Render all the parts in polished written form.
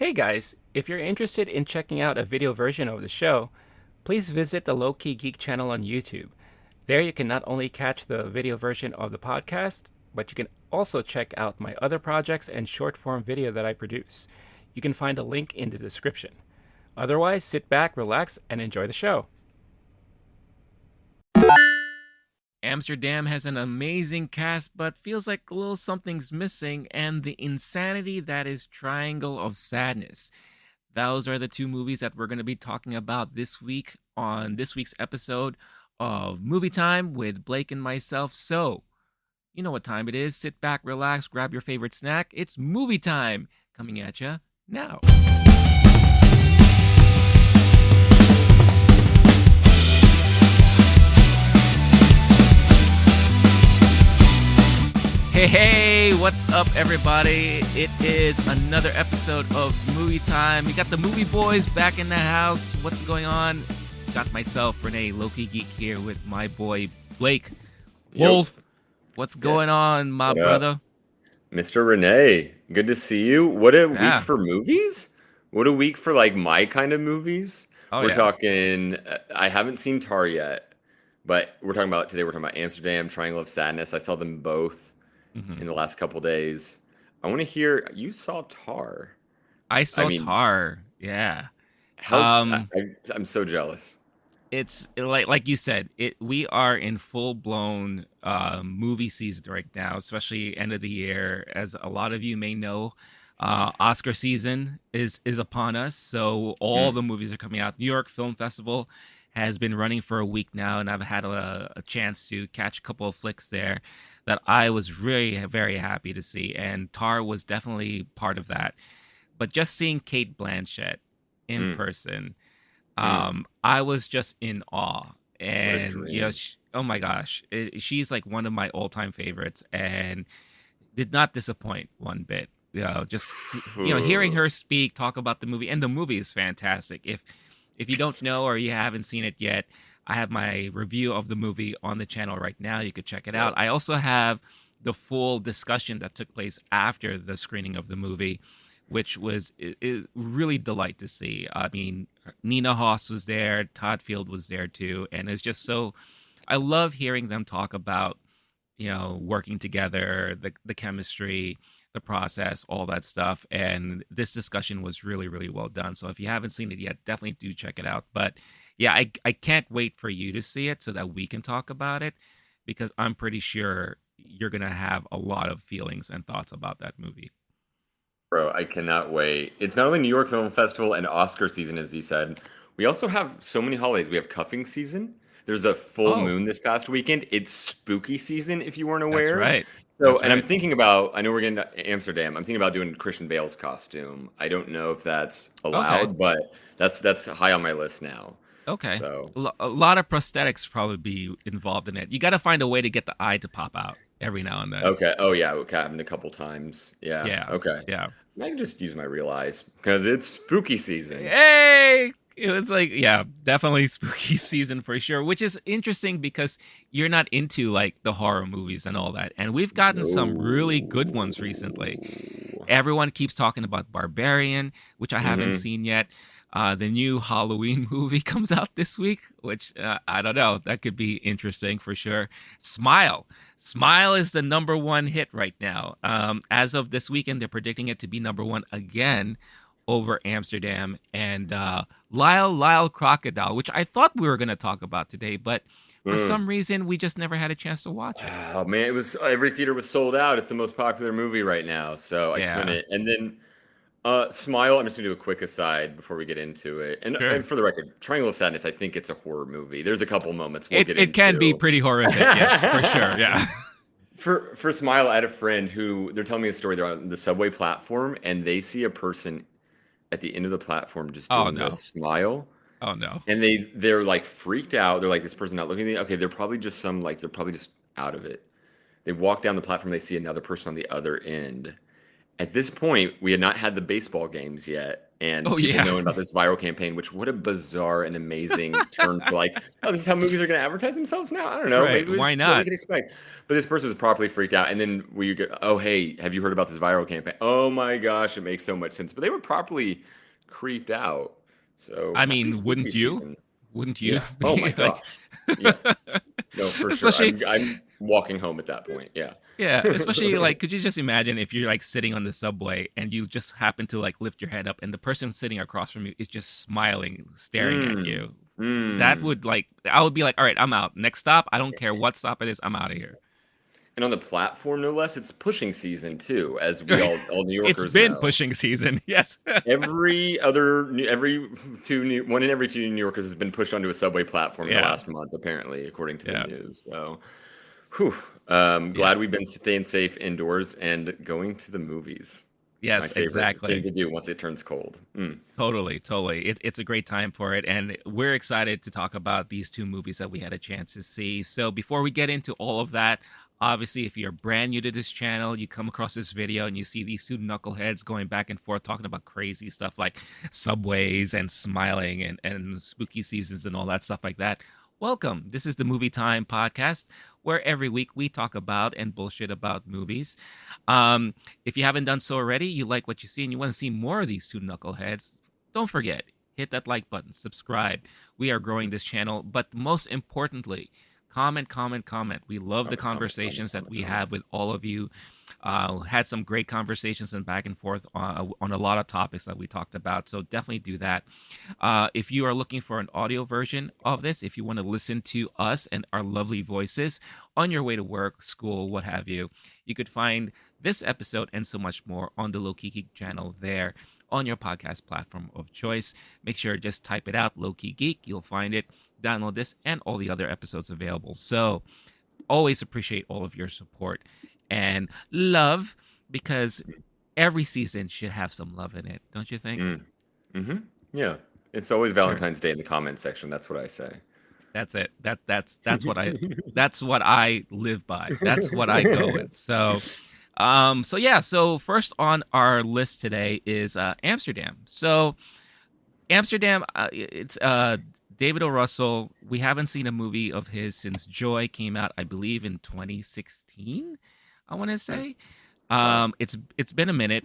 Hey guys, if you're interested in checking out a video version of the show, please visit the LOWKE Geek channel on YouTube. There you can not only catch the video version of the podcast, but you can also check out my other projects and short form video that I produce. You can find a link in the description. Otherwise, sit back, relax, and enjoy the show. Amsterdam has an amazing cast, but feels like a little something's missing, and the insanity that is Triangle of Sadness. Those are the two movies that we're going to be talking about this week on this week's episode of Movie Time with Blake and myself. So, you know what time it is. Sit back, relax, grab your favorite snack. It's Movie Time coming at you now. Hey, what's up, everybody? It is another episode of Movie Time. We got the movie boys back in the house. What's going on? Got myself, Rene, LOWKE GEEK, here with my boy, Blake. Wolf, what's going on, my brother? Mr. Rene, good to see you. What a week for movies? What a week for, like, my kind of movies. We're talking, I haven't seen Tar yet, but we're talking about Amsterdam, Triangle of Sadness. I saw them both in the last couple days. I want to hear, you saw Tar. I saw Tar, yeah. I'm so jealous. It's like you said, we are in full blown movie season right now, especially end of the year. As a lot of you may know, Oscar season is upon us, so all the movies are coming out. New York Film Festival has been running for a week now, and I've had a chance to catch a couple of flicks there that I was really very happy to see, and Tar was definitely part of that. But just seeing Cate Blanchett in person, I was just in awe. And oh my gosh, she's like one of my all-time favorites, and did not disappoint one bit. Hearing her speak, talk about the movie, and the movie is fantastic. If you don't know or you haven't seen it yet, I have my review of the movie on the channel right now. You could check it out. I also have the full discussion that took place after the screening of the movie, which was really delight to see. I mean, Nina Hoss was there, Todd Field was there too, and it's just so. I love hearing them talk about, working together, the chemistry, the process, all that stuff. And this discussion was really, really well done. So if you haven't seen it yet, definitely do check it out. But yeah, I can't wait for you to see it so that we can talk about it, because I'm pretty sure you're gonna have a lot of feelings and thoughts about that movie. Bro, I cannot wait. It's not only New York Film Festival and Oscar season, as you said. We also have so many holidays. We have cuffing season. There's a full moon this past weekend. It's spooky season, if you weren't aware. That's right. I'm thinking about, I know we're getting to Amsterdam. I'm thinking about doing Christian Bale's costume. I don't know if that's allowed, but that's high on my list now. Okay. So a lot of prosthetics probably be involved in it. You got to find a way to get the eye to pop out every now and then. Okay. Oh yeah, it happened a couple times. Yeah. Yeah. Okay. Yeah. I can just use my real eyes because it's spooky season. Hey, it was like, yeah, definitely spooky season for sure, which is interesting because you're not into like the horror movies and all that. And we've gotten some really good ones recently. Everyone keeps talking about Barbarian, which I haven't seen yet. The new Halloween movie comes out this week, which I don't know. That could be interesting for sure. Smile is the number one hit right now. As of this weekend, they're predicting it to be number one again over Amsterdam, and Lyle Crocodile, which I thought we were going to talk about today, but for some reason we just never had a chance to watch it. Oh man, it was every theater was sold out. It's the most popular movie right now, so I couldn't. And then Smile, I'm just gonna do a quick aside before we get into it. And, and for the record, Triangle of Sadness, I think it's a horror movie. There's a couple moments it can be pretty horrific, yes, for sure. Yeah. For Smile, I had a friend who, they're telling me a story. They're on the subway platform and they see a person at the end of the platform just doing a smile. Oh no. And they're like freaked out. They're like, this person not looking at me. Okay, they're probably just out of it. They walk down the platform, they see another person on the other end. At this point, we had not had the baseball games yet, and Oh people yeah. knowing about this viral campaign, which what a bizarre and amazing turn for like, oh, this is how movies are going to advertise themselves now. I don't know, Right. maybe Why it's what we not? can expect. But this person was properly freaked out, and then we go, oh hey, have you heard about this viral campaign? Oh my gosh, it makes so much sense. But they were properly creeped out. So I happy mean, spooky wouldn't you? season. Wouldn't you Yeah. Oh my be like gosh. Yeah. No, for sure. especially I'm walking home at that point. Yeah. yeah, especially like could you just imagine if you're like sitting on the subway and you just happen to like lift your head up and the person sitting across from you is just smiling, staring at Mm. you. That Mm. would like I would be like, "All right, I'm out. Next stop, I don't care what stop it is, I'm out of here." And on the platform, no less, it's pushing season too, as we all New It's Yorkers been know. pushing season. Yes. One in every two New Yorkers has been pushed onto a subway platform in the Yeah. last month, apparently, according to the Yeah. news. So, whew, Yeah. glad we've been staying safe indoors and going to the movies. My Yes, favorite thing exactly. to do once it turns cold. Mm. Totally, totally. It's a great time for it. And we're excited to talk about these two movies that we had a chance to see. So before we get into all of that, obviously, if you're brand new to this channel, you come across this video and you see these two knuckleheads going back and forth talking about crazy stuff like subways and smiling and spooky seasons and all that stuff like that. Welcome. This is the Movie Time podcast, where every week we talk about and bullshit about movies. If you haven't done so already, you like what you see and you want to see more of these two knuckleheads, don't forget, hit that like button, subscribe. We are growing this channel, but most importantly, comment, comment, comment. We love the Comment, comment, comment, conversations that comment, we comment. have with all of you. Had some great conversations and back and forth on a lot of topics that we talked about. So definitely do that. If you are looking for an audio version of this, if you want to listen to us and our lovely voices on your way to work, school, what have you, you could find this episode and so much more on the LOWKE GEEK channel there on your podcast platform of choice. Make sure to just type it out, LOWKE GEEK. You'll find it. Download this and all the other episodes available. So always appreciate all of your support and love, because every season should have some love in it, don't you think? Mm. Mm-hmm. Yeah. It's always Sure. Valentine's Day in the comments section. That's what I say. That's it. That's what I live by. That's what I go with. So so first on our list today is Amsterdam. So Amsterdam, it's David O. Russell. We haven't seen a movie of his since Joy came out, I believe, in 2016. I want to say, Wow. it's been a minute.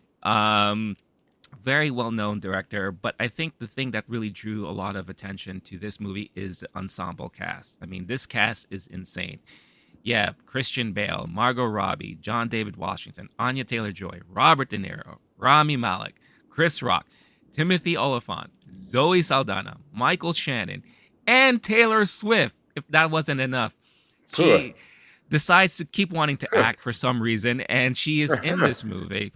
Very well known director, but I think the thing that really drew a lot of attention to this movie is the ensemble cast. I mean, this cast is insane. Yeah, Christian Bale, Margot Robbie, John David Washington, Anya Taylor-Joy, Robert De Niro, Rami Malek, Chris Rock, Timothy Olyphant, Zoe Saldana, Michael Shannon, and Taylor Swift. If that wasn't enough, she decides to keep wanting to act for some reason, and she is in this movie.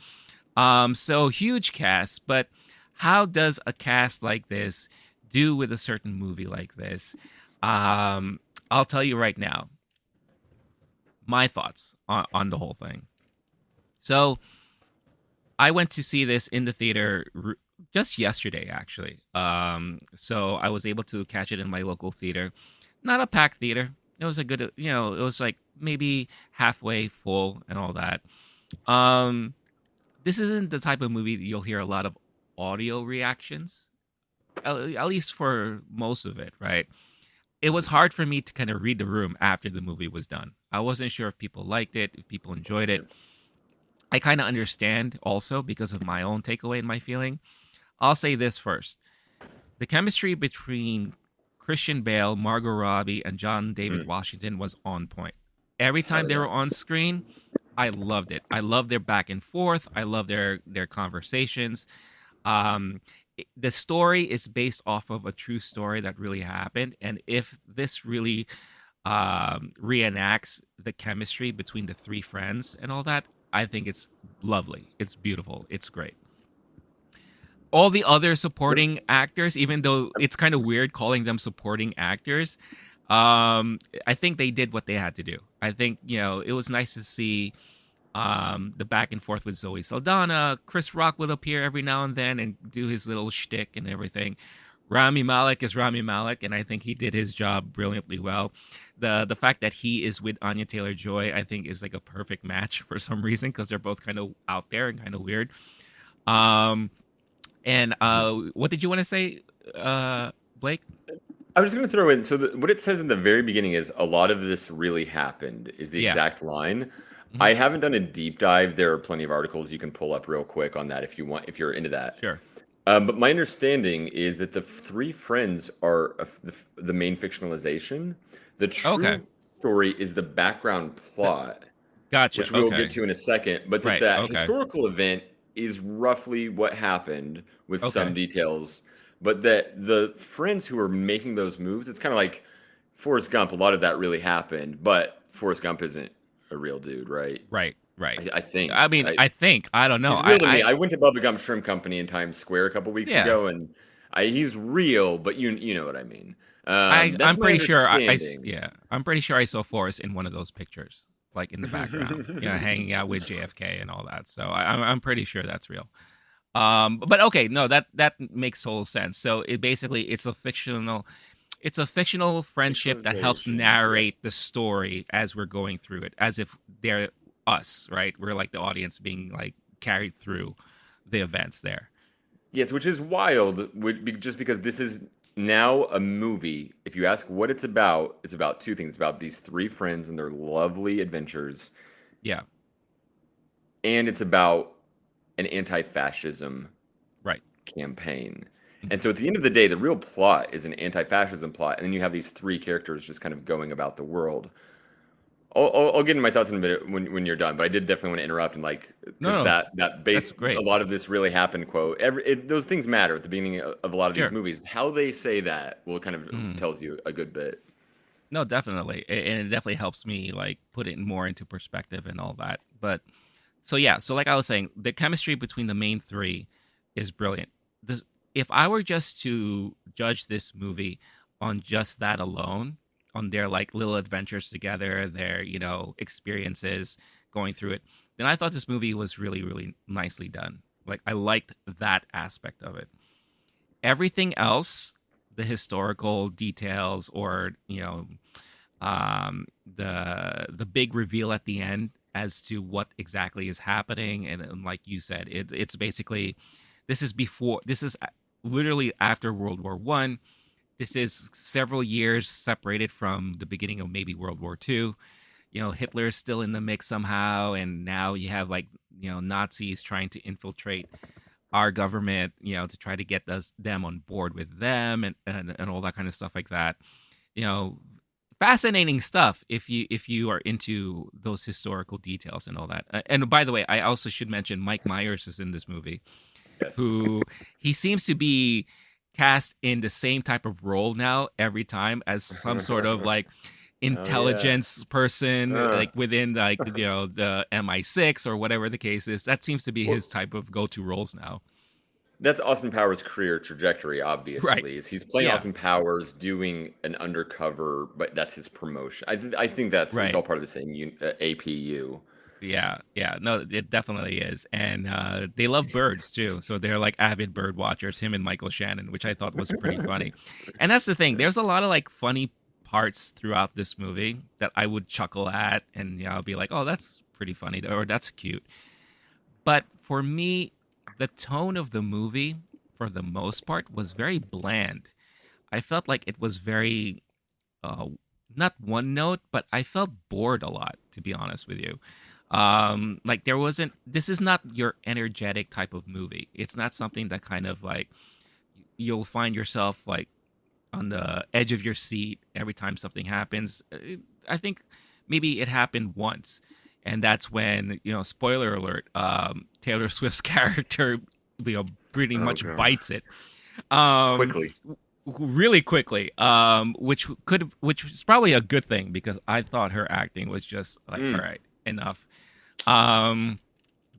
So huge cast, but how does a cast like this do with a certain movie like this? I'll tell you right now my thoughts on the whole thing. So I went to see this in the theater just yesterday, actually. So I was able to catch it in my local theater. Not a packed theater. It was a good, it was like maybe halfway full and all that. This isn't the type of movie that you'll hear a lot of audio reactions, at least for most of it, right? It was hard for me to kind of read the room after the movie was done. I wasn't sure if people liked it, if people enjoyed it. I kind of understand also because of my own takeaway and my feeling. I'll say this first. The chemistry between Christian Bale, Margot Robbie, and John David Washington was on point. Every time Hell they yeah. were on screen, I loved it. I loved their back and forth. I love their conversations. The story is based off of a true story that really happened, and if this really reenacts the chemistry between the three friends and all that, I think it's lovely. It's beautiful. It's great. All the other supporting actors, even though it's kind of weird calling them supporting actors, I think they did what they had to do. I think it was nice to see the back and forth with Zoe Saldana. Chris Rock would appear every now and then and do his little shtick and everything. Rami Malek is Rami Malek, and I think he did his job brilliantly well. The fact that he is with Anya Taylor-Joy, I think, is like a perfect match for some reason because they're both kind of out there and kind of weird. Um, and what did you want to say, Blake? I was going to throw in, so what it says in the very beginning is a lot of this really happened, is the Yeah. exact line. Mm-hmm. I haven't done a deep dive. There are plenty of articles you can pull up real quick on that if you want, if you're into that. Sure. But my understanding is that the three friends are the main fictionalization. The Okay. true story is the background plot, Gotcha. which we'll get Okay. to in a second. But Right. that Okay. historical event is roughly what happened with some Okay. details. But that the friends who are making those moves, it's kind of like Forrest Gump. A lot of that really happened, but Forrest Gump isn't a real dude, right? Right. Right. I I think. mean, I don't know. He's real to me. I went to Bubba Gump Shrimp Company in Times Square a couple weeks Yeah. ago, and he's real, but you know what I mean. I'm That's my pretty sure understanding. yeah, I'm pretty sure I saw Forrest in one of those pictures, like in the background, hanging out with JFK and all that. So I'm pretty sure that's real. But okay, no, that makes total sense. So it's a fictional friendship that helps Fictionalization, yes. narrate the story as we're going through it, as if they're us, right? We're like the audience being like carried through the events there. Yes, which is wild, just because this is now a movie. If you ask what it's about two things. It's about these three friends and their lovely adventures, Yeah, and it's about an anti-fascism right. campaign. Mhm. And so at the end of the day, the real plot is an anti-fascism plot, and then you have these three characters just kind of going about the world. I'll get into my thoughts in a minute when you're done, but I did definitely want to interrupt and No, because no, that that's base a great. lot of this really happened quote those things matter at the beginning of a lot of these Sure. movies. How they say that will kind of Mhm. tells you a good bit. No, definitely, and it definitely helps me like put it more into perspective and all that. But so yeah, so like I was saying, the chemistry between the main three is brilliant. This, if I were just to judge this movie on just that alone, on their like little adventures together, their experiences going through it, then I thought this movie was really really nicely done. Like I liked that aspect of it. Everything else, the historical details, or the big reveal at the end as to what exactly is happening, and like you said, it's basically this is literally after World War I. This is several years separated from the beginning of maybe World War II. Hitler is still in the mix somehow, and now you have like Nazis trying to infiltrate our government, to try to get them on board with them, and all that kind of stuff like that. You know, Fascinating stuff if you are into those historical details and all that. And by the way, I also should mention Mike Myers is in this movie, Yes. who he seems to be cast in the same type of role now every time as some sort of like Oh yeah. intelligence person, Uh, like within like the MI6 or whatever the case is. That seems to be his well, type of go-to roles now. that's Austin Powers' career trajectory. Right. Obviously, is he's playing Yeah. Austin Powers doing an undercover, but that's his promotion. I think that's it's Right. all part of the same APU. Yeah, yeah, no, it definitely is, and they love birds too. So they're like avid bird watchers. Him and Michael Shannon, which I thought was pretty funny. And that's the thing. There's a lot of like funny parts throughout this movie that I would chuckle at, and I'll be like, "Oh, that's pretty funny," or "That's cute." But for me, the tone of the movie, for the most part, was very bland. I felt like it was very uh, not one note, but I felt bored a lot, to be honest with you. Like there wasn't. This is not your energetic type of movie. It's not something that kind of like you'll find yourself like on the edge of your seat every time something happens. I think maybe it happened once, and that's when spoiler alert, Taylor Swift's character, pretty Oh much god. bites it. Um, Quickly. really quickly, which is probably a good thing because I thought her acting was just like, all Mm. right, enough. Um,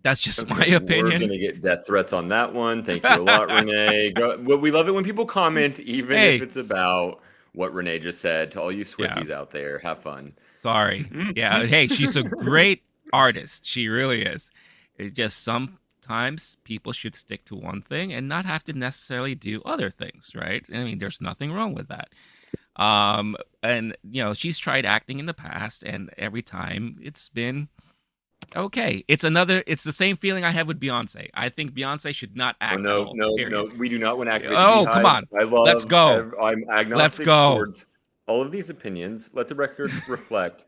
that's just my Okay, we're opinion. gonna get death threats on that one. Thank you a lot, Renee. Well, we love it when people comment, even if Hey, it's about what Renee just said. To all you yeah, Swifties out there, have fun. sorry. Yeah, hey, she's a great artist. She really is. It just sometimes people should stick to one thing and not have to necessarily do other things, right? I mean, there's nothing wrong with that. And she's tried acting in the past, and every time it's been okay. It's the same feeling I have with Beyonce. I think Beyonce should not Oh, act at no, all, no, period. no. We do not want to activate the Oh, come beehive. on. I Let's love. go. I'm Let's agnostic go. towards all of these opinions. Let the record reflect.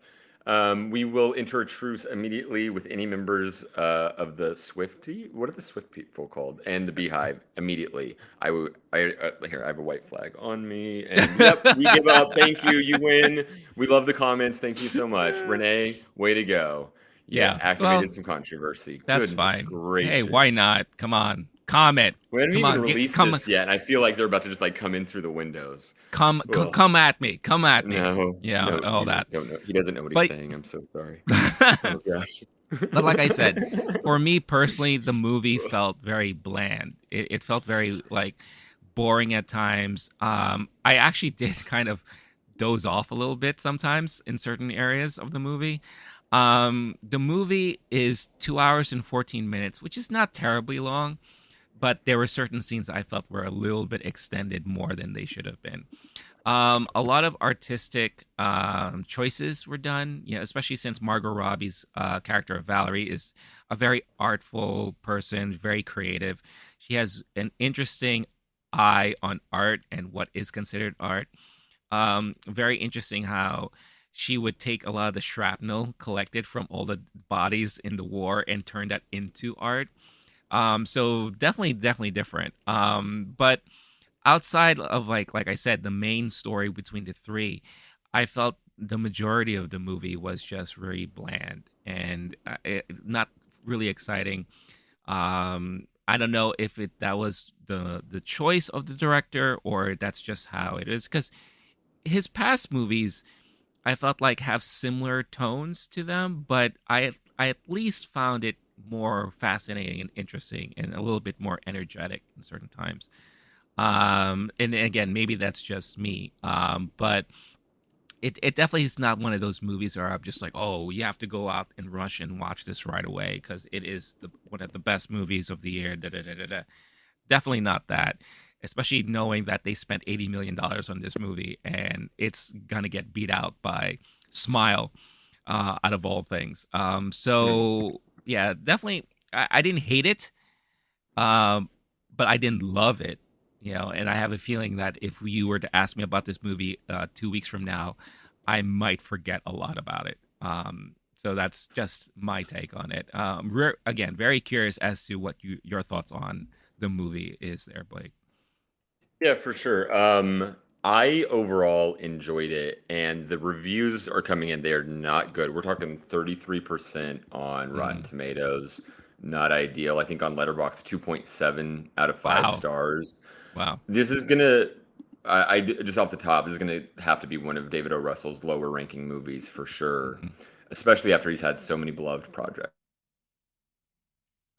We will enter a truce immediately with any members of the Swifty. What are the Swift people called? And the Beehive immediately. Here. I have a white flag on me, and yep, we give up. Thank you. You win. We love the comments. Thank you so much, Renee. Way to go. Yeah. Well, Activated some controversy. that's Goodness fine. Hey, why gracious. not? Come on. Comment. We haven't Come even on. released Come this yet, and I feel like they're about to just like come in through the windows. Ugh. come at me. Come at me. No, Yeah, no, all that. don't know. He doesn't know what he's But saying. I'm so sorry. Oh gosh. but like I said, for me personally, the movie felt very bland. It felt very like boring at times. I actually did kind of doze off a little bit sometimes in certain areas of the movie. The movie is 2 hours and 14 minutes, which is not terribly long, but there were certain scenes I felt were a little bit extended more than they should have been. A lot of artistic choices were done, especially since Margot Robbie's character of Valerie is a very artful person, very creative. She has an interesting eye on art and what is considered art. Very interesting how she would take a lot of the shrapnel collected from all the bodies in the war and turn that into art. So definitely different. But outside of like I said, the main story between the three, I felt the majority of the movie was just very bland and not really exciting. I don't know if that was the choice of the director or that's just how it is, because his past movies I felt like have similar tones to them, but I at least found it more fascinating and interesting and a little bit more energetic in certain times. And again, maybe that's just me. But it definitely is not one of those movies where I'm just like, oh, you have to go out and rush and watch this right away because it is one of the best movies of the year. Da, da, da, da, da. Definitely not that. Especially knowing that they spent $80 million on this movie and it's gonna get beat out by Smile, out of all things. So yeah, definitely, I didn't hate it, but I didn't love it. And I have a feeling that if you were to ask me about this movie 2 weeks from now, I might forget a lot about it. So that's just my take on it. Again, very curious as to what your thoughts on the movie is there, Blake. Yeah, for sure. I overall enjoyed it, and the reviews are coming in. They are not good. We're talking 33% on Rotten Tomatoes. Not ideal. I think on Letterboxd, 2.7 out of 5 Wow. stars. Wow. This is gonna, I just off the top, this is gonna have to be one of David O. Russell's lower ranking movies for sure, especially after he's had so many beloved projects.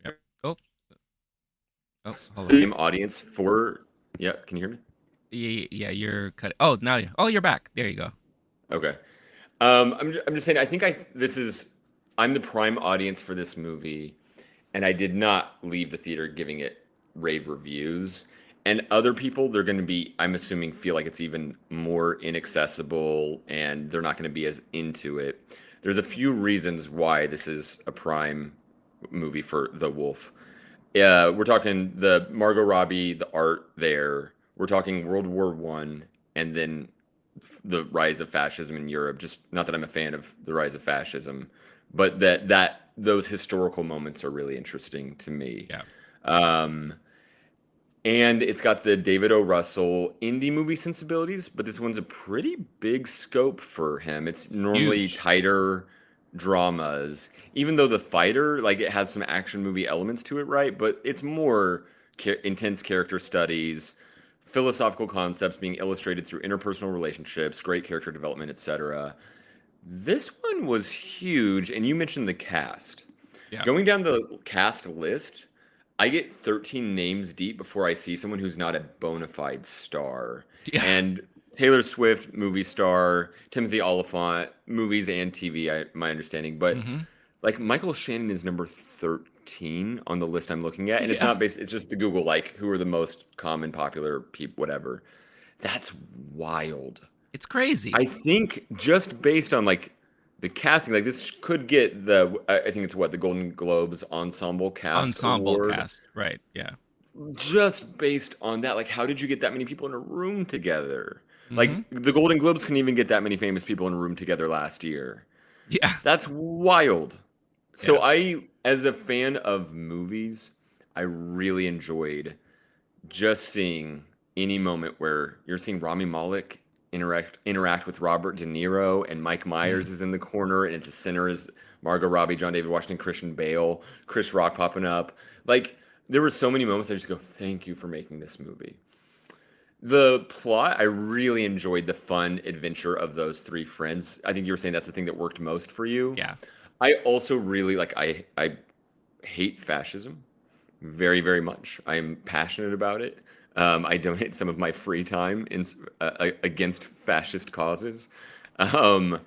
Yep. Oh, hold on. Same audience for. Yeah, can you hear me? Yeah, you're cut. Oh, now you're back. There you go. Okay. I'm just saying. I think I'm the prime audience for this movie, and I did not leave the theater giving it rave reviews. And other people, they're going to be, I'm assuming, feel like it's even more inaccessible, and they're not going to be as into it. There's a few reasons why this is a prime movie for The Wolf. We're talking the Margot Robbie, the art there. We're talking World War I, and then the rise of fascism in Europe. Just not that I'm a fan of the rise of fascism, but that those historical moments are really interesting to me. Yeah. And it's got the David O. Russell indie movie sensibilities, but this one's a pretty big scope for him. It's normally tighter dramas, even though The Fighter, like, it has some action movie elements to it, right? But it's more intense character studies, philosophical concepts being illustrated through interpersonal relationships, great character development, etc. This one was huge, and you mentioned the cast. Yeah. Going down the cast list, I get 13 names deep before I see someone who's not a bona fide star. Yeah. And Taylor Swift, movie star, Timothy Olyphant, movies and TV, my understanding. But like Michael Shannon is number 13 on the list I'm looking at, and it's Yeah. not based. It's just the Google like who are the most common, popular people, whatever. That's wild. It's crazy. I think just based on like the casting, like this could get the I think it's what the Golden Globes Ensemble Cast Ensemble Award. cast, right? Yeah. Just based on that, like how did you get that many people in a room together? Like Mm-hmm. the Golden Globes couldn't even get that many famous people in a room together last year. Yeah. That's wild. So Yeah. I, as a fan of movies, I really enjoyed just seeing any moment where you're seeing Rami Malek interact with Robert De Niro and Mike Mm. Myers is in the corner and at the center is Margot Robbie, John David Washington, Christian Bale, Chris Rock popping up. Like there were so many moments I just go, thank you for making this movie. The plot, I really enjoyed the fun adventure of those three friends. I think you were saying that's the thing that worked most for you. Yeah. I also really like I hate fascism very, very much. I am passionate about it. I donate some of my free time against fascist causes. Um,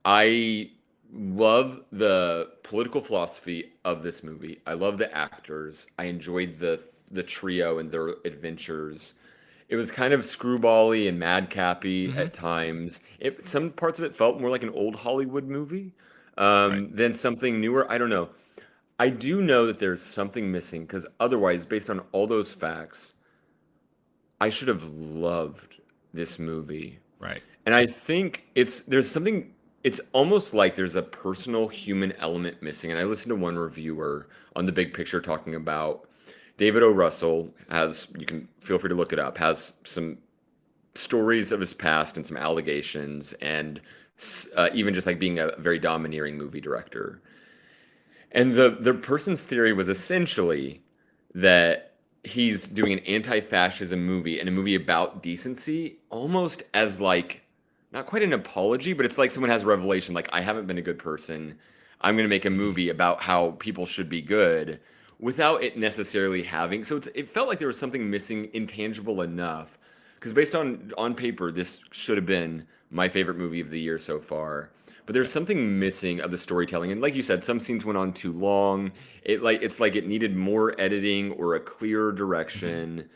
I love the political philosophy of this movie. I love the actors. I enjoyed the trio and their adventures. It was kind of screwbally and madcappy Mm-hmm. at times. Some parts of it felt more like an old Hollywood movie Right. than something newer. I don't know. I do know that there's something missing because otherwise, based on all those facts, I should have loved this movie. Right. And I think there's something it's almost like there's a personal human element missing. And I listened to one reviewer on the big picture talking about David O. Russell has you can feel free to look it up, has some stories of his past and some allegations and even just like being a very domineering movie director. And the person's theory was essentially that he's doing an anti-fascism movie and a movie about decency, almost as like not quite an apology, but it's like someone has a revelation, like I haven't been a good person. I'm going to make a Mm-hmm. movie about how people should be good without it necessarily having. So it felt like there was something missing, intangible enough. Because based on paper, this should have been my favorite movie of the year so far. But there's Right. something missing of the storytelling, and like you said, some scenes went on too long. It's like it needed more editing or a clearer Mm-hmm. direction.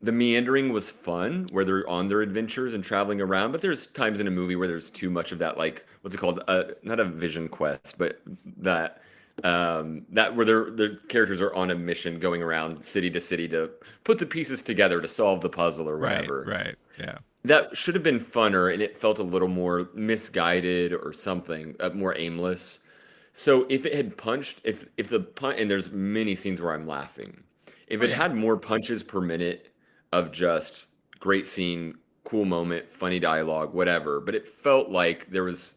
The meandering was fun, where they're on their adventures and traveling around. But there's times in a movie where there's too much of that, like what's it called? Not a vision quest, but that that where their characters are on a mission, going around city to city to put the pieces together to solve the puzzle or Right. whatever. Right. Yeah. That should have been funner, and it felt a little more misguided or something, more aimless. So if it had punched, if the punch, and there's many scenes where I'm laughing, if Oh it yeah. had more punches per minute of just great scene, cool moment, funny dialogue, whatever, but it felt like there was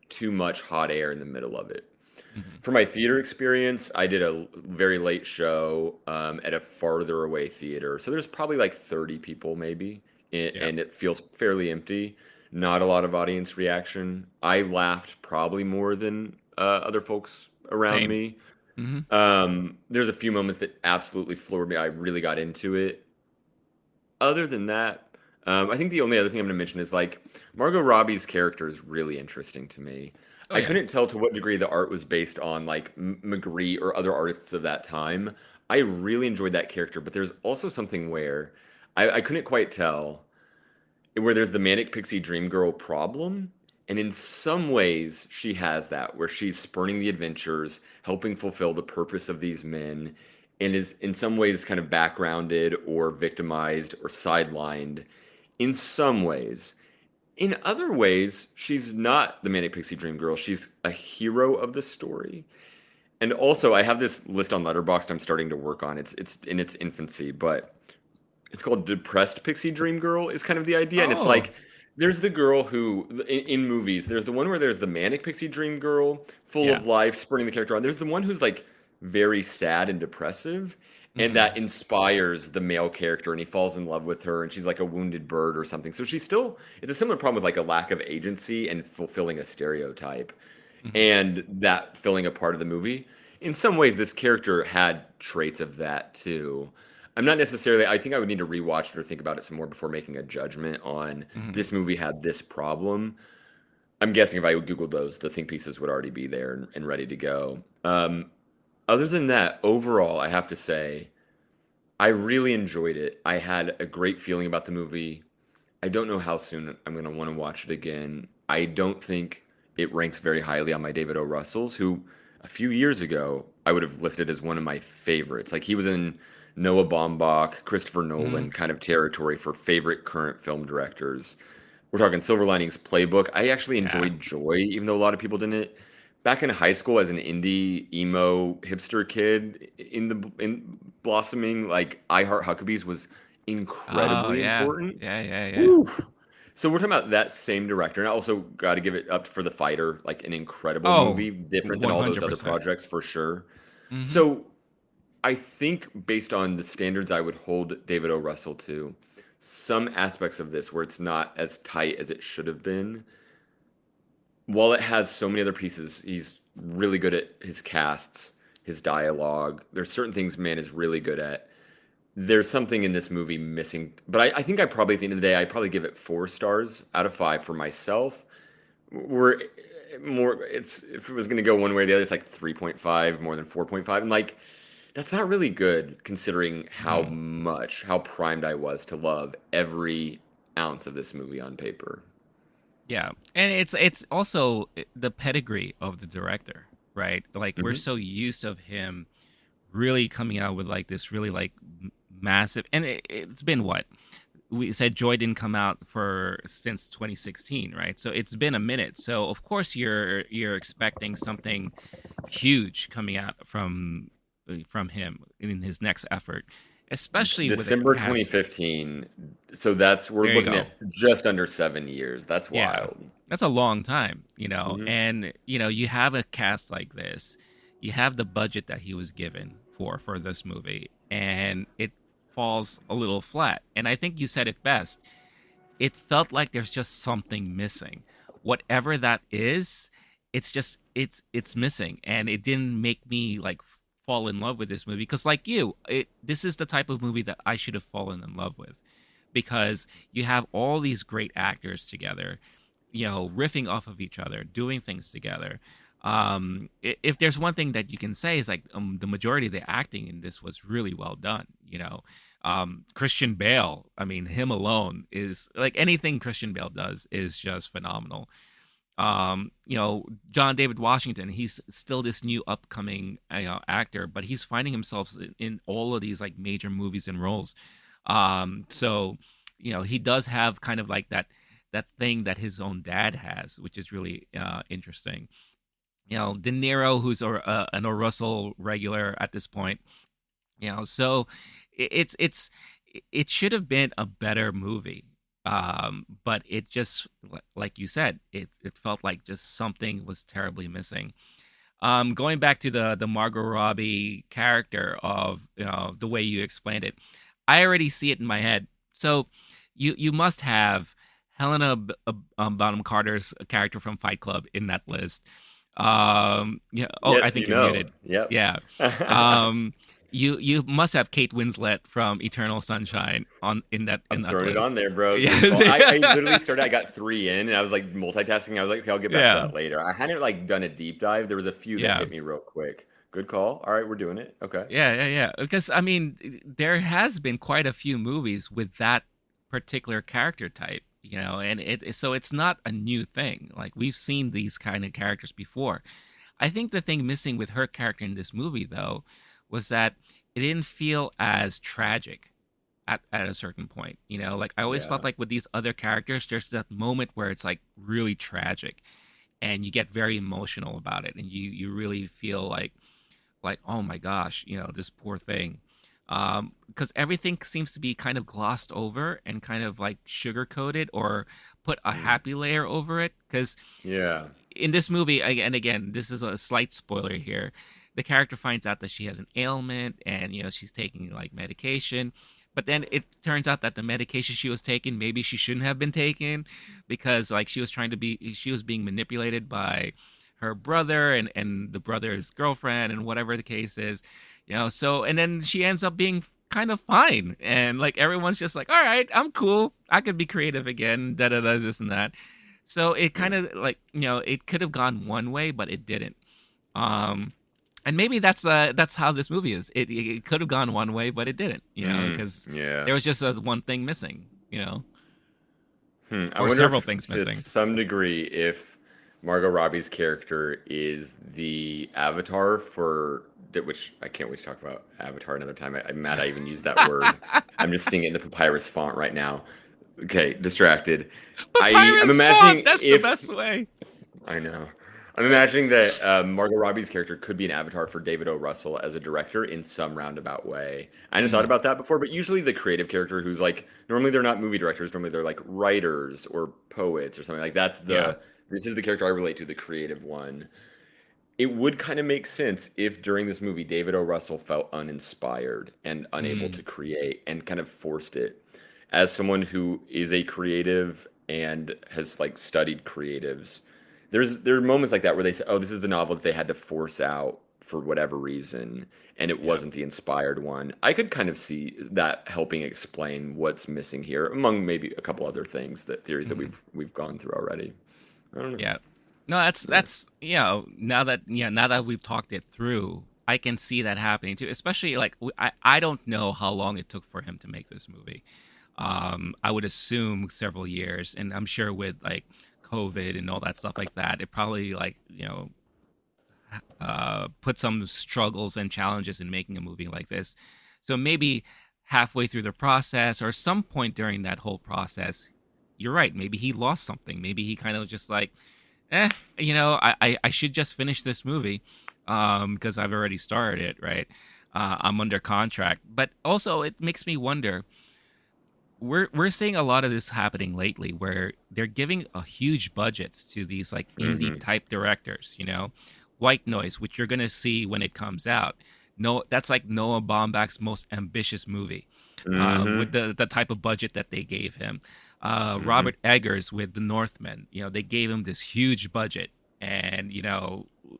too much hot air in the middle of it. Mm-hmm. For my theater experience, I did a very late show at a farther away theater. So there's probably like 30 people maybe, Yeah. and it feels fairly empty. Not a lot of audience reaction. I laughed probably more than other folks around Same. me. Mm-hmm. There's a few moments that absolutely floored me. I really got into it. Other than that, I think the only other thing I'm going to mention is like Margot Robbie's character is really interesting to me. Oh I yeah. couldn't tell to what degree the art was based on like Magritte or other artists of that time. I really enjoyed that character, but there's also something where I couldn't quite tell where there's the manic pixie dream girl problem. And in some ways, she has that, where she's spurning the adventures, helping fulfill the purpose of these men, and is in some ways kind of backgrounded or victimized or sidelined in some ways. In other ways, she's not the manic pixie dream girl. She's a hero of the story. And also, I have this list on Letterboxd I'm starting to work on. It's in its infancy, but it's called depressed pixie dream girl is kind of the idea, and it's Oh like there's the girl who in movies there's the one where there's the manic pixie dream girl full yeah. of life spurning the character on. There's the one who's like very sad and depressive, and Mm-hmm. that inspires the male character and he falls in love with her and she's like a wounded bird or something. So she's still it's a similar problem with like a lack of agency and fulfilling a stereotype, Mm-hmm. and that filling a part of the movie. In some ways, this character had traits of that too. I'm not necessarily, I think I would need to rewatch it or think about it some more before making a judgment on Mm-hmm. this movie had this problem. I'm guessing if I Googled those, the think pieces would already be there and ready to go. Other than that, overall, I have to say, I really enjoyed it. I had a great feeling about the movie. I don't know how soon I'm going to want to watch it again. I don't think it ranks very highly on my David O. Russells, who a few years ago I would have listed as one of my favorites. Like he was in Noah Baumbach, Christopher Mm, Nolan kind of territory for favorite current film directors. We're talking Silver Linings Playbook. I actually yeah. enjoyed Joy, even though a lot of people didn't. Back in high school, as an indie emo hipster kid, in blossoming, like I Heart Huckabees was Oh incredibly yeah. important. Yeah, yeah, yeah. Woo! So we're talking about that same director, and I also got to give it up for The Fighter, like an incredible Oh, movie, different than all those other 100%. projects for sure. Mhm. So I think based on the standards I would hold David O. Russell to, some aspects of this where it's not as tight as it should have been, while it has so many other pieces, he's really good at his casts, his dialogue. There's certain things man is really good at. There's something in this movie missing, but I think I probably at the end of the day I probably give it 4 stars out of 5 for myself. We're more. It's if it was going to go one way or the other, it's like 3.5 more than 4.5, and like that's not really good considering Mm. how primed I was to love every ounce of this movie on paper. Yeah. And it's also the pedigree of the director, right? Like we're Hmm. so used of him really coming out with like this really like massive, and it's been what we said Joy didn't come out for since 2016, right? So it's been a minute. So of course you're expecting something huge coming out from him in his next effort, especially with a December cast. 2015. So that's we're There you looking go. at just under 7 years. That's Yeah. wild. That's a long time, you know. Hmm. And you have a cast like this. You have the budget that he was given for this movie, and it falls a little flat. And I think you said it best. It felt like there's just something missing. Whatever that is, it's missing, and it didn't make me like fall in love with this movie because like this is the type of movie that I should have fallen in love with because you have all these great actors together, riffing off of each other, doing things together. If there's one thing that you can say is like the majority of the acting in this was really well done. Christian Bale, I mean, him alone is like anything Christian Bale does is just phenomenal. John David Washington, he's still this new upcoming actor, but he's finding himself in all of these like major movies and roles. So he does have kind of like that thing that his own dad has, which is really interesting. De Niro, who's an O. Russell regular at this point. So it's it should have been a better movie. But it just like you said, it felt like just something was terribly missing. Going back to the Margot Robbie character of the way you explained it, I already see it in my head. So you must have Helena Bonham Carter's character from Fight Club in that list. Yeah. Oh, I Yes, think you're muted. Yep. Yeah. Um, you must have Kate Winslet from Eternal Sunshine in I'm that throwing it list. on there, bro. Good call. Yes. I literally started. I got 3 in, and I was like multitasking. I was like, okay, I'll get back to Yeah. that later. I hadn't like done a deep dive. There was a few that Yeah. hit me real quick. Good call. All right, we're doing it. Okay. Yeah, yeah, yeah. Because I mean, there has been quite a few movies with that particular character type, and so it's not a new thing. Like we've seen these kind of characters before. I think the thing missing with her character in this movie, though, was that it didn't feel as tragic at a certain point. Like I always felt Yeah. like with these other characters, there's that moment where it's like really tragic, and you get very emotional about it, and you really feel like oh my gosh, this poor thing. Because everything seems to be kind of glossed over and kind of like sugar coated or put a Mm. happy layer over it. Because Yeah. in this movie, and again, this is a slight spoiler here, the character finds out that she has an ailment and she's taking like medication. But then it turns out that the medication she was taking, maybe she shouldn't have been taking because like she was being manipulated by her brother and the brother's girlfriend and whatever the case is. So and then she ends up being kind of fine and like everyone's just like, all right, I'm cool, I could be creative again, da da da, this and that. So it kind of like, it could have gone one way, but it didn't. Um, and maybe that's how this movie is. It could have gone one way, but it didn't. Because Yeah. there was just one thing missing. I Or wonder several if, things to missing. some degree, if Margot Robbie's character is the avatar for which I can't wait to talk about Avatar another time. I'm mad I even used that word. I'm just seeing it in the papyrus font right now. Okay, distracted. I'm Papyrus font. imagining That's the if best way. I know. I'm imagining that Margot Robbie's character could be an avatar for David O. Russell as a director in some roundabout way. I hadn't thought Mm, about that before, but usually the creative character who's like, normally they're not movie directors, normally they're like writers or poets or something like yeah. this is the character I relate to, the creative one. It would kind of make sense if during this movie David O. Russell felt uninspired and unable to Mm, create and kind of forced it. As someone who is a creative and has like studied creatives, there are moments like that where they say, "Oh, this is the novel that they had to force out for whatever reason, and it yeah. wasn't the inspired one." I could kind of see that helping explain what's missing here, among maybe a couple other things that theories that Mm, we've gone through already. I don't know. yeah. No, that's Yeah. that's now that we've talked it through, I can see that happening too. Especially like I don't know how long it took for him to make this movie. I would assume several years, and I'm sure with like COVID and all that stuff like that, it probably like put some struggles and challenges in making a movie like this. So maybe halfway through the process or some point during that whole process, you're right. Maybe he lost something. Maybe he kind of just like, eh, I should just finish this movie because I've already started it, right? I'm under contract. But also, it makes me wonder. We're seeing a lot of this happening lately, where they're giving a huge budgets to these like indie Hmm. type directors. White Noise, which you're gonna see when it comes out. No, that's like Noah Baumbach's most ambitious movie, with Hmm. the type of budget that they gave him. Hmm. Robert Eggers with The Northman, they gave him this huge budget, and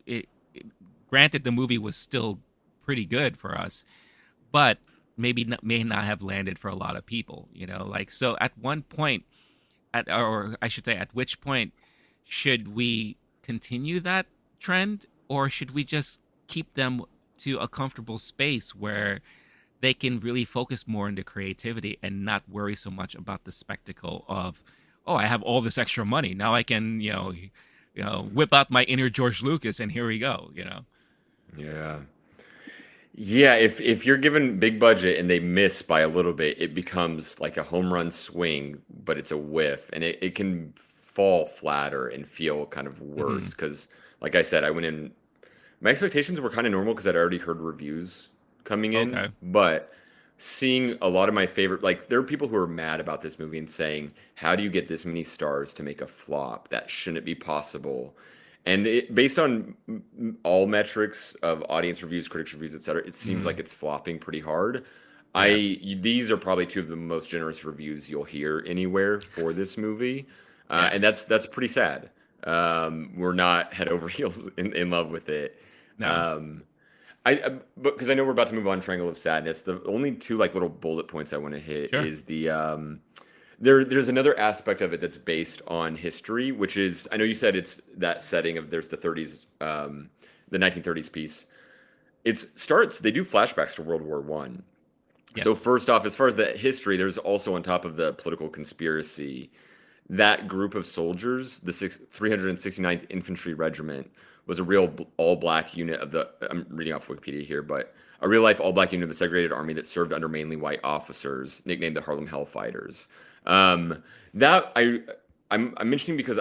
it granted the movie was still pretty good for us, but may not have landed for a lot of people. Like, so at one point, or I should say, at which point should we continue that trend, or should we just keep them to a comfortable space where they can really focus more into creativity and not worry so much about the spectacle of, oh, I have all this extra money now, I can whip out my inner George Lucas and here we go. Yeah. Yeah, if you're given big budget and they miss by a little bit, it becomes like a home run swing, but it's a whiff, and it can fall flatter and feel kind of Mm-hmm. worse. Because, like I said, I went in, my expectations were kind of normal because I'd already heard reviews coming in, Okay. but seeing a lot of my favorite, like there are people who are mad about this movie and saying, "How do you get this many stars to make a flop? That shouldn't be possible." And based on all metrics of audience reviews, critics reviews, etc., it seems like Mm, it's flopping pretty hard. yeah. These are probably two of the most generous reviews you'll hear anywhere for this movie, Yeah. and that's pretty sad. We're not head over heels in love with it. No. Um, because I know we're about to move on Triangle of Sadness. The only two like little bullet points I want to hit Sure. is there's another aspect of it that's based on history, which is I know you said it's that setting of there's the 30s, the 1930s piece. They do flashbacks to World War One. So Yes. first off, as far as the history, there's also on top of the political conspiracy, that group of soldiers, the 369th Infantry Regiment, was a real all black unit of the. I'm reading off Wikipedia here, but a real life all black unit of the segregated army that served under mainly white officers, nicknamed the Harlem Hellfighters. Um, that I'm mentioning because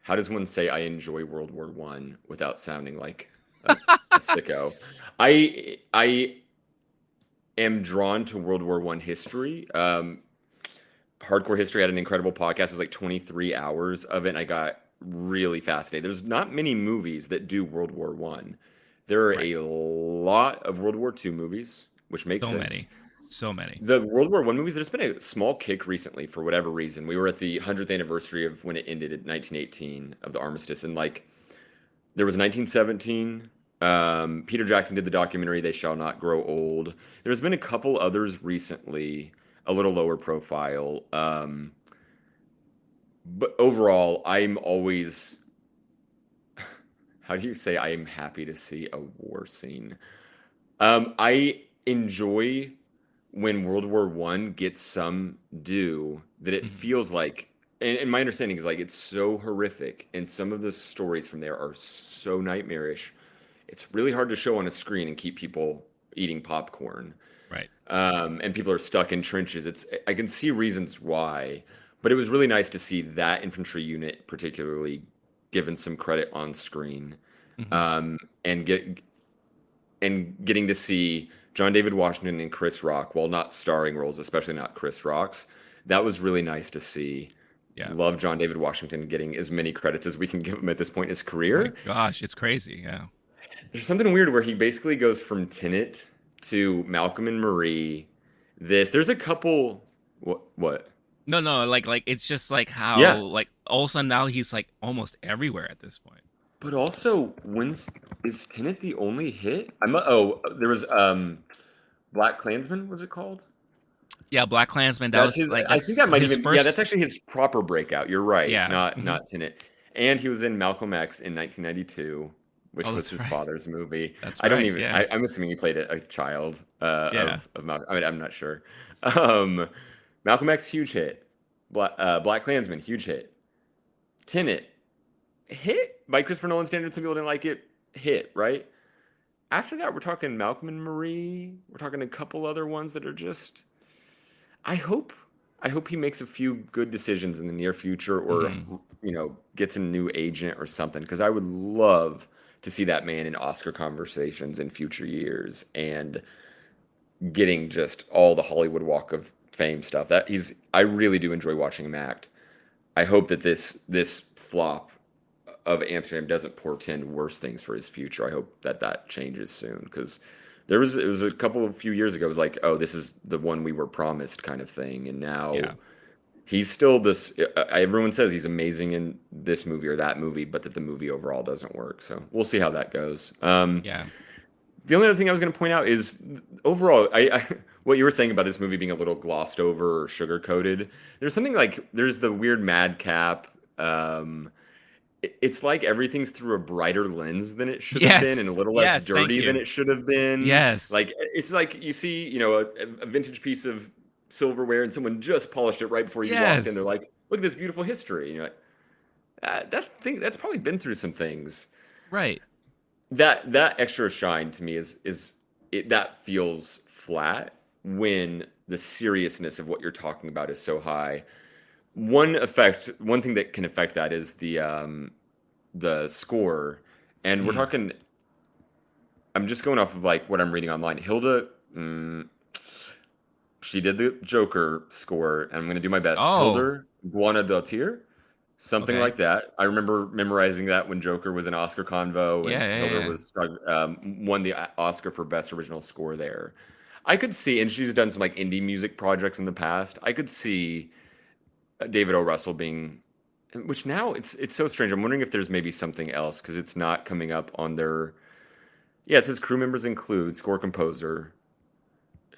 how does one say I enjoy World War One without sounding like a sicko? I am drawn to World War One history. Hardcore History had an incredible podcast. It was like 23 hours of it, and I got really fascinated. There's not many movies that do World War One. There are Right. a lot of World War Two movies, which makes So sense. many. So many. The World War One movies, there's been a small kick recently for whatever reason. We were at the 100th anniversary of when it ended in 1918 of the armistice, and like there was 1917. Peter Jackson did the documentary "They Shall Not Grow Old." There's been a couple others recently, a little lower profile. but overall, I'm always, how do you say, I am happy to see a war scene. I enjoy when World War One gets some due that it Mm-hmm. feels like, and my understanding is like it's so horrific, and some of the stories from there are so nightmarish. It's really hard to show on a screen and keep people eating popcorn. Right. And people are stuck in trenches. It's I can see reasons why, but it was really nice to see that infantry unit particularly given some credit on screen, Mm-hmm. um, and getting to see John David Washington and Chris Rock, while not starring roles, especially not Chris Rock's. That was really nice to see. Yeah. Love John David Washington getting as many credits as we can give him at this point in his My career. gosh, it's crazy. Yeah. There's something weird where he basically goes from Tenet to Malcolm and Marie. There's a couple. What? No, no, like it's just like how Yeah, like also now he's like almost everywhere at this point. but also when's is Tenet the only hit? There was Black Klansman. Was it called? Yeah, Black Klansman. That That's was his. like I think that's that might his even. Yeah, first. that's actually his proper breakout. You're right. Yeah. Hmm. Not Tenet. And he was in Malcolm X in 1992, which Oh, was that's his right. father's movie. That's I don't right. even. Yeah. I'm assuming he played a child Yeah. of Malcolm. I mean, I'm not sure. Um, Malcolm X, huge hit. Black Klansman, huge hit. Tenet, hit by Christopher Nolan standards. Some people didn't like it. Hit, right? After that, we're talking Malcolm and Marie. We're talking a couple other ones that are just. I hope I hope he makes a few good decisions in the near future, or Hmm. gets a new agent or something, because I would love to see that man in Oscar conversations in future years and getting just all the Hollywood Walk of Fame stuff. That he's I really do enjoy watching him act. I hope that this flop of Amsterdam doesn't portend worse things for his future. I hope that that changes soon, because it was a couple of few years ago. It was like, oh, this is the one we were promised kind of thing, and now Yeah. he's still this. Everyone says he's amazing in this movie or that movie, but that the movie overall doesn't work. So we'll see how that goes. Yeah. The only other thing I was going to point out is overall, what you were saying about this movie being a little glossed over or sugar coated. There's something like there's the weird madcap. It's like everything's through a brighter lens than it should have been, and a Yes. little less Yes. Thank dirty than you. it should have been. Yes. Like it's like you see, a vintage piece of silverware, and someone just polished it right before you walked in. They're Yes. like, "Look at this beautiful history," and you're like, that's probably been through some things. Right. That extra shine to me that feels flat when the seriousness of what you're talking about is so high. One thing that can affect that is the score, and we're Mm. talking. I'm just going off of like what I'm reading online. Hilda, she did the Joker score, and I'm going to do my best. Oh. Hilda Guanadotir, something Okay. like that. I remember memorizing that when Joker was in Oscar convo, Yeah. and Yeah. Hilda Yeah. was won the Oscar for best original score there. I could see, and she's done some like indie music projects in the past. I could see David O. Russell being, which now it's so strange. I'm wondering if there's maybe something else, because it's not coming up on their. Yeah, it says crew members include score composer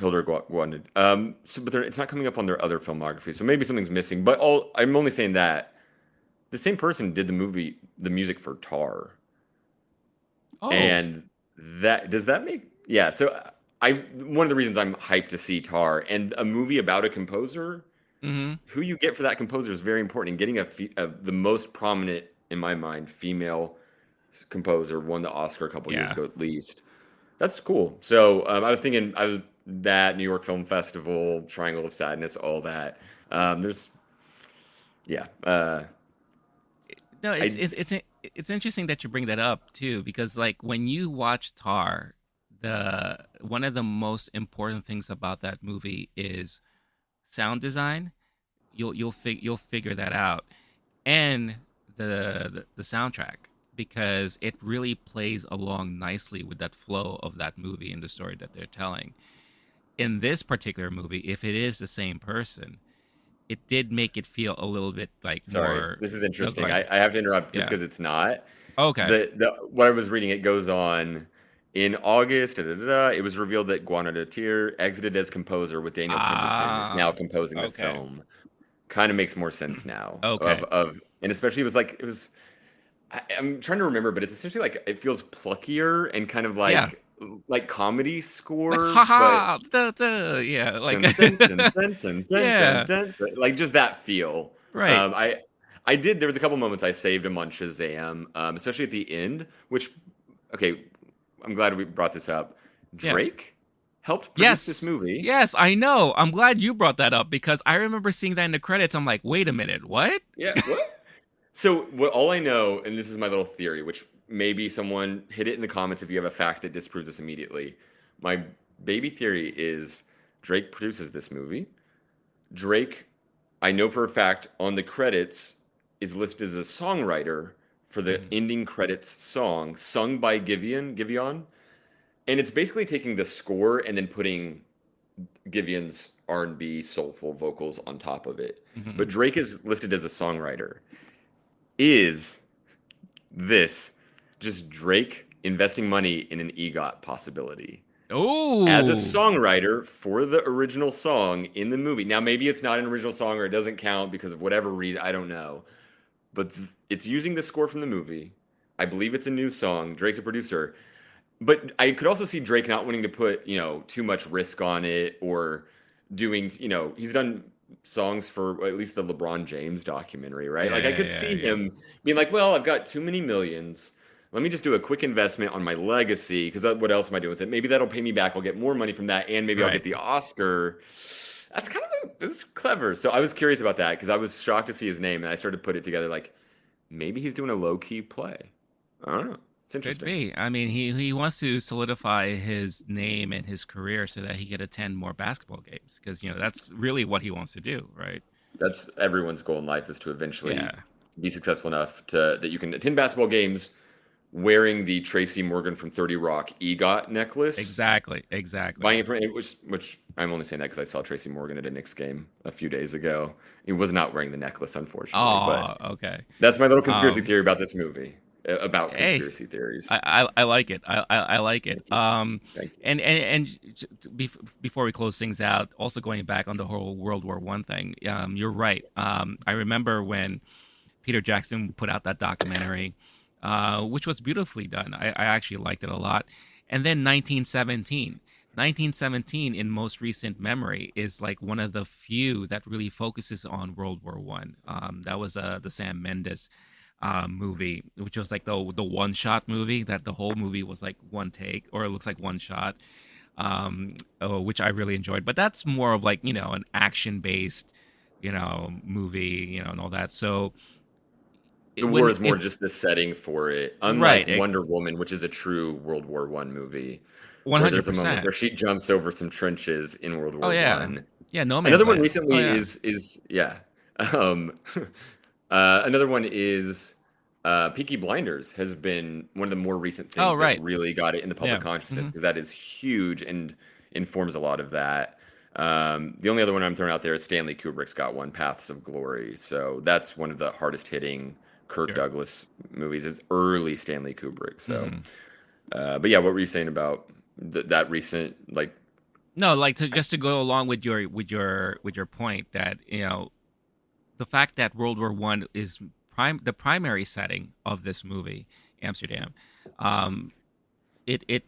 Hildur Guðnadóttir. But it's not coming up on their other filmography, so maybe something's missing. But I'm only saying that the same person did the music for Tar, Oh. and that does that make yeah. So I one of the reasons I'm hyped to see Tar, and a movie about a composer, Hmm. who you get for that composer is very important. And getting the most prominent, in my mind, female composer won the Oscar a couple years Yeah. ago at least. That's cool. So I was thinking, I was that New York Film Festival, Triangle of Sadness, all that. There's yeah. No, I it's interesting that you bring that up too, because like when you watch Tar, the one of the most important things about that movie is sound design. You'll figure that out, and the soundtrack, because it really plays along nicely with that flow of that movie and the story that they're telling. In this particular movie, if it is the same person, it did make it feel a little bit like sorry. more. This is No, go interesting. ahead. I have to interrupt just Yeah. because it's not. Okay. The what I was reading, it goes on in August. Da, da, da, da, it was revealed that Guanadotir exited as composer, with Daniel Pemberton now Ah. composing the Okay. film. kind of makes more sense now. Okay. And especially I'm trying to remember, but it's essentially like it feels pluckier and kind of Yeah. like comedy Like score, but haha, duh, duh. Yeah, like dun, dun, dun, dun, dun, dun, dun, yeah, dun, like just that feel. right. Um, I I did. There was a couple moments I saved them on Shazam, especially at the end. Which, okay, I'm glad we brought this up. Yeah. Drake helped produce this Yes. movie. Yes, I know. I'm glad you brought that up because I remember seeing that in the credits. I'm like, wait a minute, what? Yeah. What? So what? All I know, and this is my little theory, which maybe someone hit it in the comments if you have a fact that disproves this immediately. My baby theory is Drake produces this movie. Drake, I know for a fact, on the credits is listed as a songwriter for the Mhm. ending credits song sung by Giveon, and it's basically taking the score and then putting Giveon's R&B soulful vocals on top of it. But Mhm. Drake is listed as a songwriter. Is this just Drake investing money in an EGOT possibility? As a Oh, songwriter for the original song in the movie. Now, maybe it's not an original song or it doesn't count because of whatever reason. I don't know. But it's using the score from the movie. I believe it's a new song. Drake's a producer. But I could also see Drake not wanting to put, too much risk on it or doing, he's done songs for at least the LeBron James documentary, right? yeah, Like I yeah, could yeah, see yeah. him being like, well, I've got too many millions. Let me just do a quick investment on my legacy because what else am I doing with it? Maybe that'll pay me back. I'll get more money from that, and maybe I'll get Right. the Oscar. That's this is clever. So I was curious about that because I was shocked to see his name, and I started to put it together. Like maybe he's doing a low key play. I don't know. It's Could interesting. be. I mean, he wants to solidify his name and his career so that he could attend more basketball games because that's really what he wants to do, right? That's everyone's goal in life is to eventually Yeah. be successful enough to that you can attend basketball games wearing the Tracy Morgan from 30 Rock EGOT necklace. Exactly. Exactly. Buying it from which I'm only saying that because I saw Tracy Morgan at a Knicks game a few days ago. He was not wearing the necklace, unfortunately, but Oh, okay. that's my little conspiracy Um, theory about this movie. About hey, conspiracy theories. I like it. I like it. Thank you. Thank you. Before we close things out, also going back on the whole World War I thing, you're right. I remember when Peter Jackson put out that documentary, which was beautifully done. I actually liked it a lot. And then 1917. 1917 in most recent memory is like one of the few that really focuses on World War One. That was the Sam Mendes movie, which was like the one shot movie that the whole movie was like one take or it looks like one shot, which I really enjoyed. But that's more of like an action based movie, and all that. So The war when is more if just the setting for it, unlike right, Wonder Woman, which is a true World War One movie, one where hundred there's a moment percent. where she jumps over some trenches in World Oh War yeah, One. yeah. No Man's Another one Land. Oh recently yeah, is yeah. Um, another one is Peaky Blinders has been one of the more recent oh things that right, really got it in the yeah. public consciousness Hmm. because that is huge and informs a lot of that. The only other one I'm throwing out there is Stanley Kubrick's got one, Paths of Glory. So that's one of the hardest hitting Kirk Sure. Douglas movies. It's early Stanley Kubrick. So, Hmm. but yeah, what were you saying about that recent like? No, like just to go along with your point that the fact that World War One is the primary setting of this movie, Amsterdam, um, it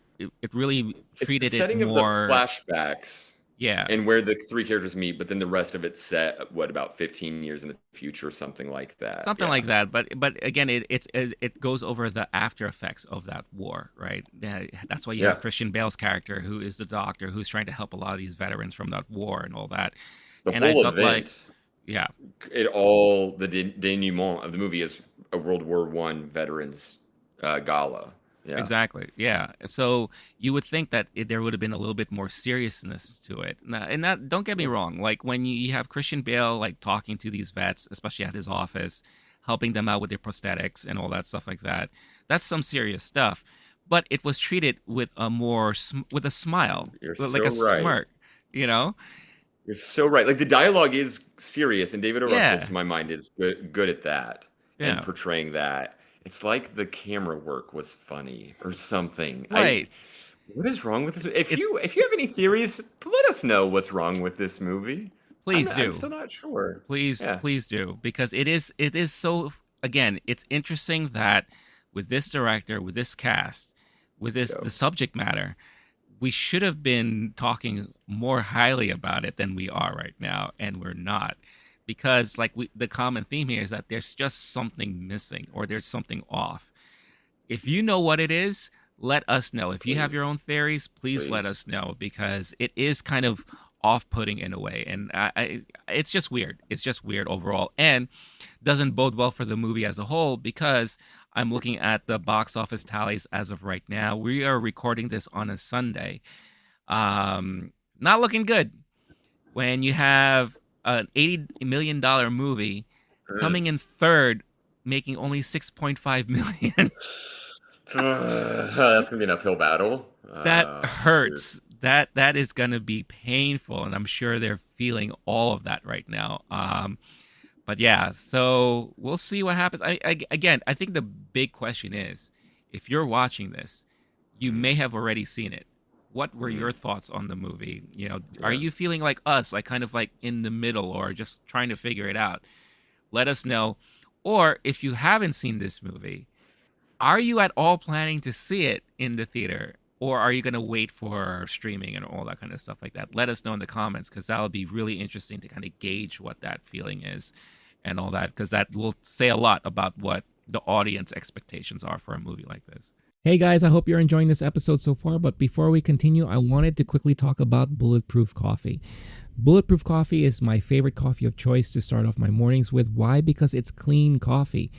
really It's the treated it setting of the more, flashbacks yeah, and where the three characters meet, but then the rest of it's set, what, about 15 years in the future, something like that. something Yeah. like that. But again, it goes over the after effects of that war, right? Yeah, that's why you have Yeah. Christian Bale's character, who is the doctor, who's trying to help a lot of these veterans from that war and all that. The And I whole felt like, event, yeah, the denouement of the movie is a World War One veterans gala. Yeah. exactly. Yeah. So you would think that there would have been a little bit more seriousness to it. And that, don't get me Yeah. wrong. Like when you have Christian Bale like talking to these vets, especially at his office, helping them out with their prosthetics and all that stuff like that, that's some serious stuff. But it was treated with with a smile, You're like so a right. smirk. You know? You're so right. Like the dialogue is serious, and David O. Russell, Yeah. to my mind, is good at that and Yeah. portraying that. It's like the camera work was funny or something. Right. What is wrong with this? It's If you have any theories, let us know what's wrong with this movie. Please I'm do. still not sure. Please, Yeah. please do, because it is so, again, it's interesting that with this director, with this cast, with this Go. the subject matter, we should have been talking more highly about it than we are right now, and we're not. Because the common theme here is that there's just something missing or there's something off. If you know what it is, let us know. If you have Please. your own theories, please let Please. us know, because it is kind of off-putting in a way, and it's just weird. It's just weird overall, and doesn't bode well for the movie as a whole, because I'm looking at the box office tallies as of right now. We are recording this on a Sunday. Not looking good when you have an $80 million movie Mm. coming in third, making only 6.5 million. That's gonna be an uphill battle. That Shoot. hurts. That is going to be painful, and I'm sure they're feeling all of that right now. But yeah, so we'll see what happens. Again, I think the big question is, if you're watching this, you Mm, may have already seen it. What were mm, your thoughts on the movie? Are yeah. you feeling like us, like kind of like in the middle, or just trying to figure it out? Let us know. Or if you haven't seen this movie, are you at all planning to see it in the theater? Or are you going to wait for streaming and all that kind of stuff like that? Let us know in the comments, because that'll be really interesting to kind of gauge what that feeling is and all that, because that will say a lot about what the audience expectations are for a movie like this. Hey guys, I hope you're enjoying this episode so far, but before we continue, I wanted to quickly talk about Bulletproof Coffee. Bulletproof Coffee is my favorite coffee of choice to start off my mornings with. Why? Because it's clean coffee.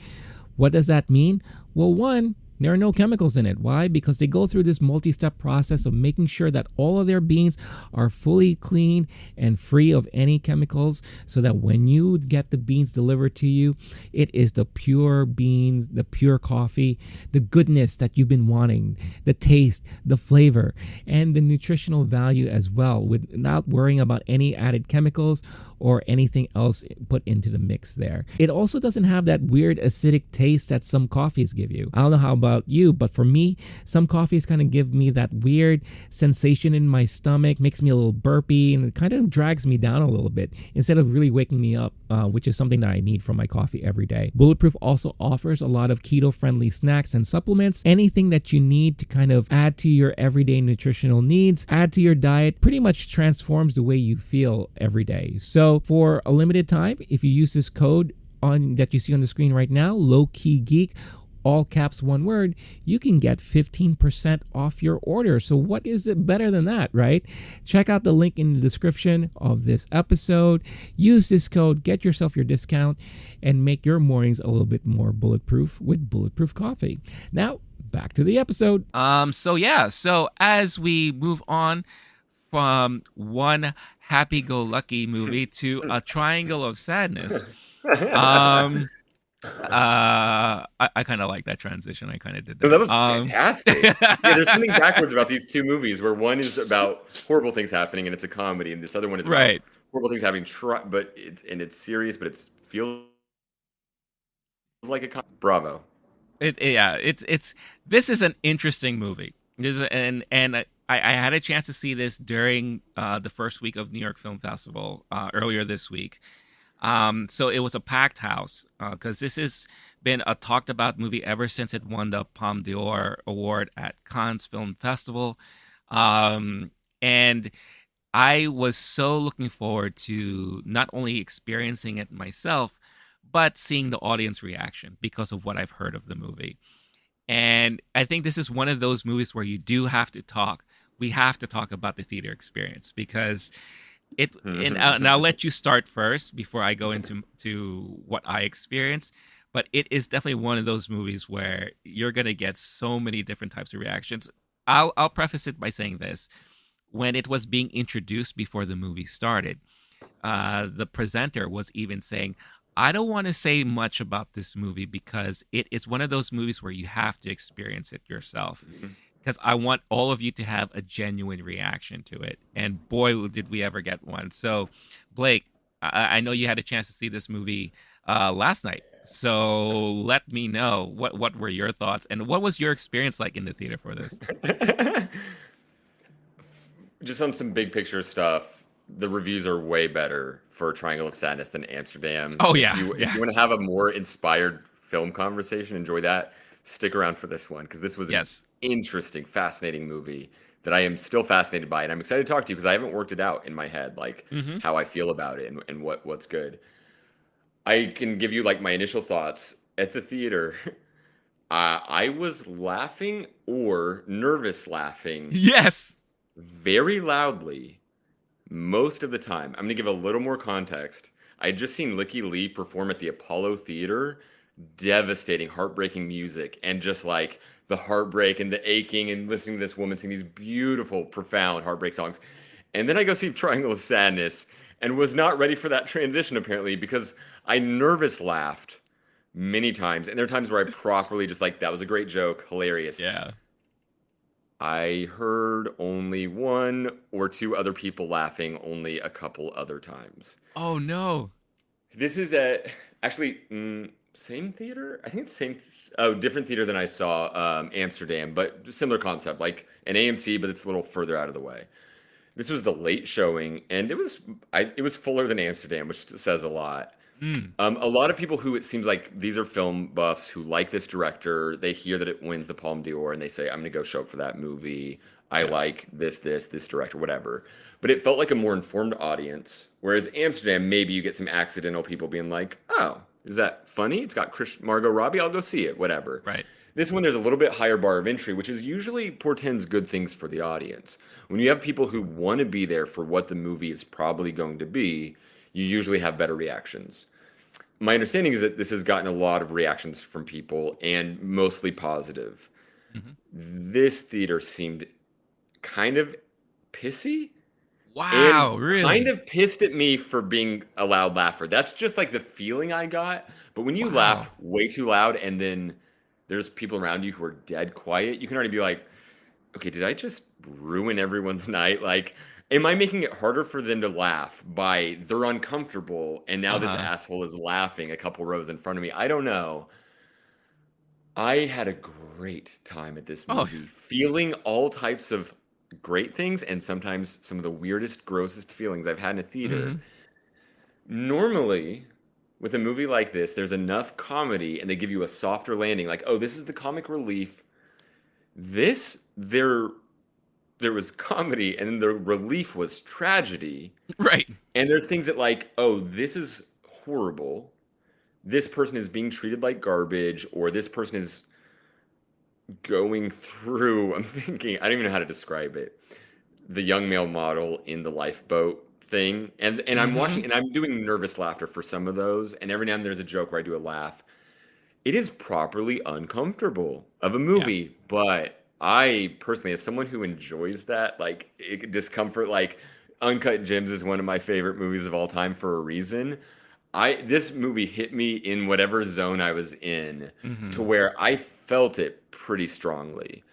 What does that mean? Well, one, there are no chemicals in it. Why? Because they go through this multi-step process of making sure that all of their beans are fully clean and free of any chemicals, so that when you get the beans delivered to you, it is the pure beans, the pure coffee, the goodness that you've been wanting, the taste, the flavor, and the nutritional value as well, without worrying about any added chemicals or anything else put into the mix there. It also doesn't have that weird acidic taste that some coffees give you. I don't know how about you, but for me, some coffees kind of give me that weird sensation in my stomach, makes me a little burpy, and it kind of drags me down a little bit instead of really waking me up, which is something that I need from my coffee every day. Bulletproof also offers a lot of keto-friendly snacks and supplements, anything that you need to kind of add to your everyday nutritional needs, add to your diet, pretty much transforms the way you feel every day. So for a limited time, if you use this code that you see on the screen right now, LOWKEY GEEK, all caps, one word, you can get 15% off your order. So what is it better than that, right? Check out the link in the description of this episode. Use this code, get yourself your discount, and make your mornings a little bit more bulletproof with Bulletproof Coffee. Now, back to the episode. So as we move on from one happy-go-lucky movie to a triangle of sadness, I kind of like that transition. I kind of did No, there. that was fantastic. Yeah, there's something backwards about these two movies, where one is about horrible things happening and it's a comedy, and this other one is about Right. horrible things happening, but it's serious, but it feels like a bravo. It's this is an interesting movie. I had a chance to see this during the first week of New York Film Festival earlier this week. So it was a packed house, because this has been a talked about movie ever since it won the Palme d'Or award at Cannes Film Festival. And I was so looking forward to not only experiencing it myself, but seeing the audience reaction because of what I've heard of the movie. And I think this is one of those movies where you do have to talk. We have to talk about the theater experience, because and I'll let you start first before I go into what I experienced. But it is definitely one of those movies where you're gonna get so many different types of reactions. I'll preface it by saying this: when it was being introduced before the movie started, the presenter was even saying, I don't want to say much about this movie because it is one of those movies where you have to experience it yourself. Because I want all of you to have a genuine reaction to it. And boy, did we ever get one. So, Blake, I know you had a chance to see this movie last night. So let me know, what were your thoughts, and what was your experience like in the theater for this? Just on some big picture stuff, the reviews are way better for Triangle of Sadness than Amsterdam. Oh If yeah, you yeah, want to have a more inspired film conversation, enjoy that. Stick around for this one because this was an yes. interesting, fascinating movie that I am still fascinated by, and I'm excited to talk to you because I haven't worked it out in my head, like Mm-hmm. how I feel about it and what's good. I can give you like my initial thoughts at the theater. I was laughing or nervous laughing Yes. very loudly most of the time. I'm going to give a little more context. I had just seen Licky Lee perform at the Apollo Theater, devastating, heartbreaking music, and just like the heartbreak and the aching, and listening to this woman sing these beautiful, profound heartbreak songs. And then I go see Triangle of Sadness and was not ready for that transition apparently because I nervous laughed many times. And there are times where I properly just like, that was a great joke, hilarious. Yeah. I heard only one or two other people laughing only a couple other times. Oh no. This is at actually same theater. I think it's the same. Oh, different theater than I saw Amsterdam, but similar concept, like an AMC, but it's a little further out of the way. This was the late showing, and it was fuller than Amsterdam, which says a lot. Mm. A lot of people who it seems like these are film buffs who like this director. They hear that it wins the Palme d'Or, and they say, "I'm going to go show up for that movie. I Yeah. like this director, whatever." But it felt like a more informed audience. Whereas Amsterdam, maybe you get some accidental people being like, "Oh, is that funny? It's got Margot Robbie. I'll go see it. Whatever." Right. This one, there's a little bit higher bar of entry, which is usually portends good things for the audience. When you have people who want to be there for what the movie is probably going to be, you usually have better reactions. My understanding is that this has gotten a lot of reactions from people and mostly positive. Mm-hmm. This theater seemed kind of pissy Wow. and kind Really? of pissed at me for being a loud laugher. That's just like the feeling I got. But when you laugh Wow. way too loud and then there's people around you who are dead quiet, you can already be like, okay, did I just ruin everyone's night? Like, am I making it harder for them to laugh by they're uncomfortable and now Uh this huh. asshole is laughing a couple rows in front of me? I don't know. I had a great time at this Oh. movie, feeling all types of great things and sometimes some of the weirdest, grossest feelings I've had in a theater. Mm-hmm. Normally, with a movie like this, there's enough comedy and they give you a softer landing, like, oh, this is the comic relief. This, there was comedy and then the relief was tragedy. Right. And there's things that like, oh, this is horrible. This person is being treated like garbage, or this person is going through, I'm thinking, I don't even know how to describe it. The young male model in the lifeboat thing. And I'm Mm-hmm. watching and I'm doing nervous laughter for some of those. And every now and then there's a joke where I do a laugh. It is properly uncomfortable of a Yeah. movie, but I personally, as someone who enjoys that, like discomfort, like Uncut Gems is one of my favorite movies of all time for a reason. This movie hit me in whatever zone I was in to Mm-hmm. where I felt it pretty strongly.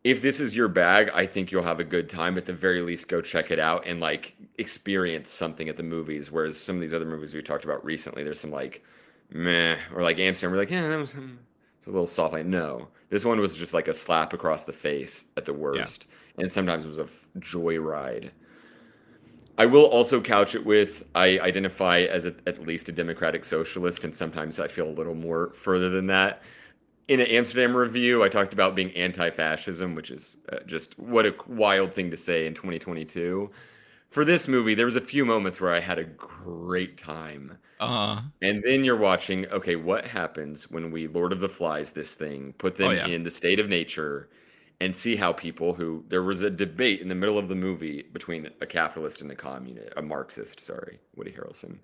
If this is your bag, I think you'll have a good time. At the very least, go check it out and like experience something at the movies. Whereas some of these other movies we talked about recently, there's some like meh or like Amsterdam. We're like, yeah, that was it's a little soft. Like, no, this one was just like a slap across the face at the Yeah. worst, and sometimes it was a joyride. I will also couch it with I identify as at least a democratic socialist, and sometimes I feel a little more further than that. In an Amsterdam review, I talked about being anti-fascism, which is just what a wild thing to say in 2022. For this movie, there was a few moments where I had a great time. Uh. And then you're watching, okay, what happens when we Lord of the Flies this thing, put Oh them yeah. in the state of nature, and see how people who there was a debate in the middle of the movie between a capitalist and a communist, a Marxist, sorry, Woody Harrelson.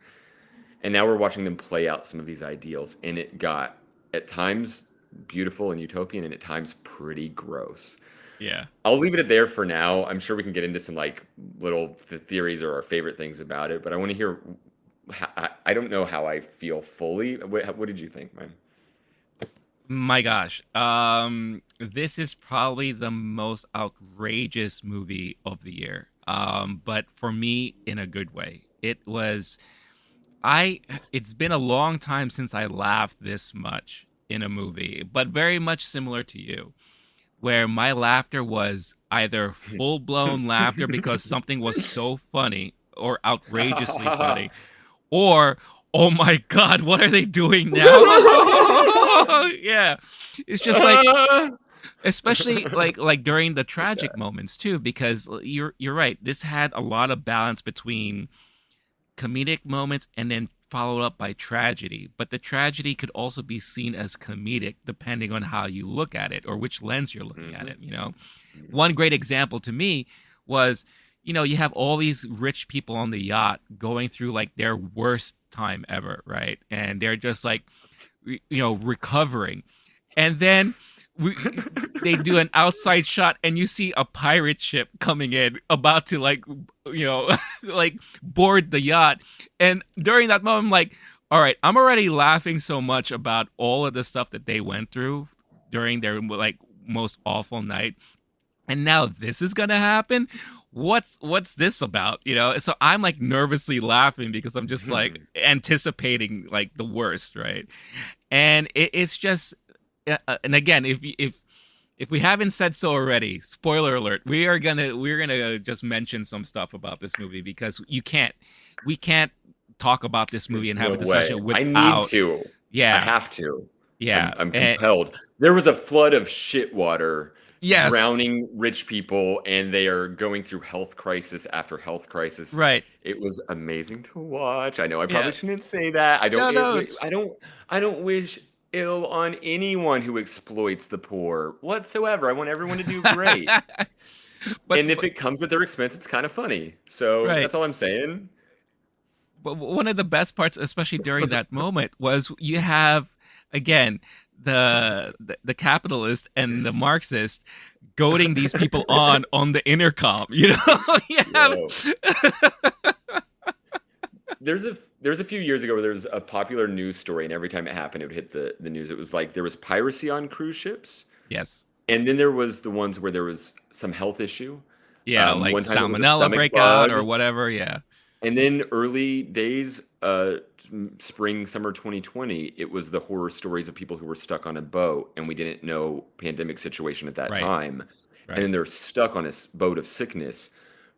And now we're watching them play out some of these ideals, and it got at times beautiful and utopian, and at times pretty gross. Yeah. I'll leave it at there for now. I'm sure we can get into some like little theories or our favorite things about it, but I want to hear. I don't know how I feel fully. What did you think, man? My gosh. This is probably the most outrageous movie of the year. But for me in a good way. It's been a long time since I laughed this much in a movie, but very much similar to you. where my laughter was either full blown laughter because something was so funny or outrageously funny, or oh my god, what are they doing now? Yeah, it's just like, especially like during the tragic moments too, because you're right. This had a lot of balance between comedic moments and then followed up by tragedy. But the tragedy could also be seen as comedic depending on how you look at it or which lens you're looking at it, you know. One great example to me was, you know, you have all these rich people on the yacht going through like their worst time ever, right? And they're just like, you know, recovering. And then we, they do an outside shot and you see a pirate ship coming in about to like, you know, like board the yacht. And during that moment, I'm like, all right, I'm already laughing so much about all of the stuff that they went through during their like most awful night, and now this is gonna happen. What's this about, you know? So I'm like nervously laughing because I'm just like anticipating like the worst, right? And it's just and again, if we haven't said so already, spoiler alert, we're gonna just mention some stuff about this movie because we can't talk about this movie There's and have no a discussion way. I need without. to. I Yeah, have to. yeah, I'm compelled. There was a flood of shit water yes, drowning rich people, and they are going through health crisis after health crisis. right, It was amazing to watch. I know I yeah, probably shouldn't say that. no, no, it's I don't wish ill on anyone who exploits the poor whatsoever. I want everyone to do great. And if but it comes at their expense, it's kind of funny. So right. that's all I'm saying. But one of the best parts, especially during that moment, was you have again the capitalist and the Marxist goading these people on the intercom. You know, you have Whoa. There's a few years ago where there was a popular news story, and every time it happened, it would hit the news. It was like there was piracy on cruise ships, yes, and then there was the ones where there was some health issue. yeah, like One time it was a salmonella stomach breakout bug, or whatever. Yeah, and then early days, spring, summer 2020, it was the horror stories of people who were stuck on a boat, and we didn't know pandemic situation at that right, time, and right. then they're stuck on a boat of sickness.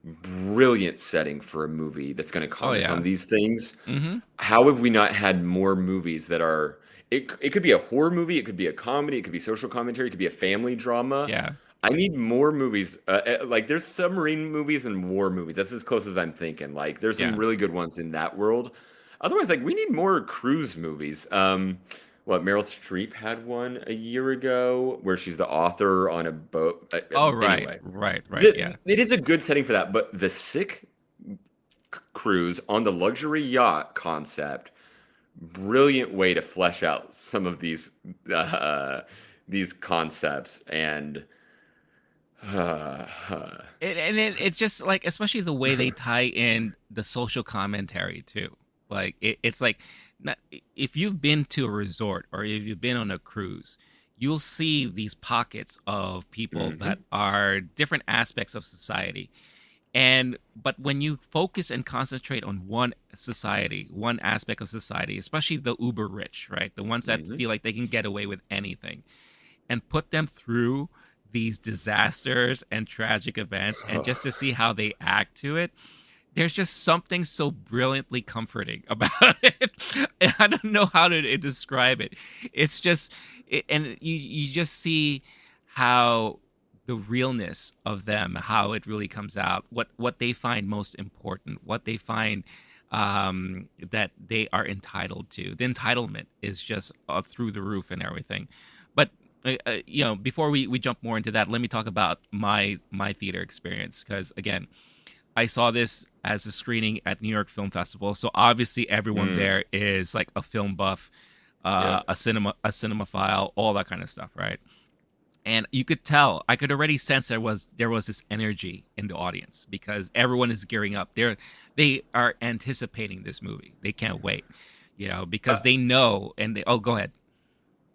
Brilliant setting for a movie that's going to Oh comment on yeah, these things. mm-hmm. How have we not had more movies that are it could be a horror movie, it could be a comedy, it could be social commentary, it could be a family drama. Yeah, I need more movies. Like there's submarine movies and war movies. That's as close as I'm thinking. Like there's some yeah. really good ones in that world. Otherwise, like we need more cruise movies. What Meryl Streep had one a year ago where she's the author on a boat. Oh right, Anyway, right, right. Yeah, it is a good setting for that. But the sick cruise on the luxury yacht concept, brilliant way to flesh out some of these concepts and it's just like, especially the way they tie in the social commentary too. Like it's like, not, if you've been to a resort or if you've been on a cruise, you'll see these pockets of people that Mhm. are different aspects of society. And but when you focus and concentrate on one society, one aspect of society, especially the uber rich, right? The ones that Mhm. feel like they can get away with anything, and put them through these disasters and tragic events, and just to see how they act to it, there's just something so brilliantly comforting about it. I don't know how to describe it. It's just and you just see how the realness of them, how it really comes out, what they find most important, what they find that they are entitled to. The entitlement is just through the roof and everything. But you know, before we jump more into that, let me talk about my theater experience, because again, I saw this as a screening at New York Film Festival. So obviously everyone Mm, there is like a film buff, yeah. a cinemaphile, all that kind of stuff, right? And you could tell, I could already sense there was this energy in the audience because everyone is gearing up. They are anticipating this movie. They can't wait, you know, because Uh, they know and they. Oh, go ahead.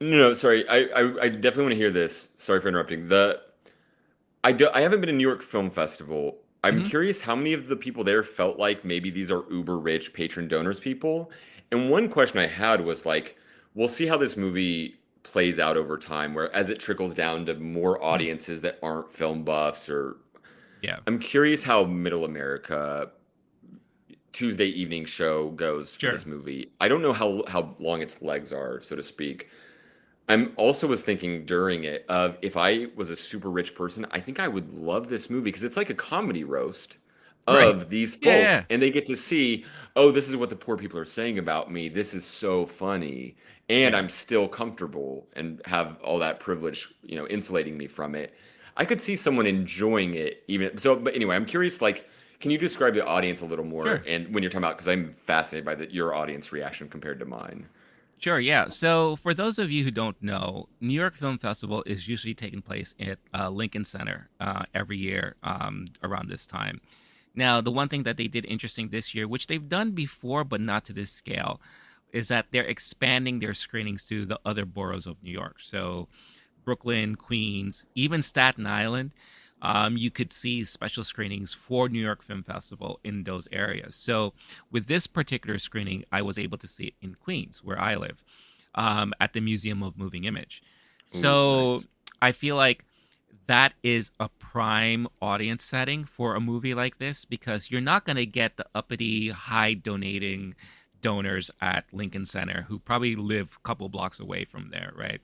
no, sorry. I definitely want to hear this. Sorry for interrupting. I haven't been to New York Film Festival. I'm Hmm. curious how many of the people there felt like maybe these are uber rich patron donors people. And one question I had was like, we'll see how this movie plays out over time, where as it trickles down to more audiences that aren't film buffs or Yeah. I'm curious how Middle America Tuesday evening show goes for Sure. this movie. I don't know how long its legs are, so to speak. I'm also was thinking during it of if I was a super rich person, I think I would love this movie because it's like a comedy roast Right. of these Yeah, folks, yeah. and they get to see, oh, this is what the poor people are saying about me. This is so funny, and Yeah. I'm still comfortable and have all that privilege, insulating me from it. I could see someone enjoying it even so. But anyway, I'm curious, like. Can you describe the audience a little more? Sure. And when you're talking about, because I'm fascinated by your audience reaction compared to mine. Sure, yeah. So, for those of you who don't know, New York Film Festival is usually taking place at Lincoln Center every year around this time. Now, the one thing that they did interesting this year, which they've done before but not to this scale, is that they're expanding their screenings to the other boroughs of New York. So, Brooklyn, Queens, even Staten Island. You could see special screenings for New York Film Festival in those areas. So, with this particular screening, I was able to see it in Queens, where I live, at the Museum of Moving Image. Ooh, So, nice. I feel like that is a prime audience setting for a movie like this because you're not going to get the uppity, high donating donors at Lincoln Center who probably live a couple blocks away from there, right?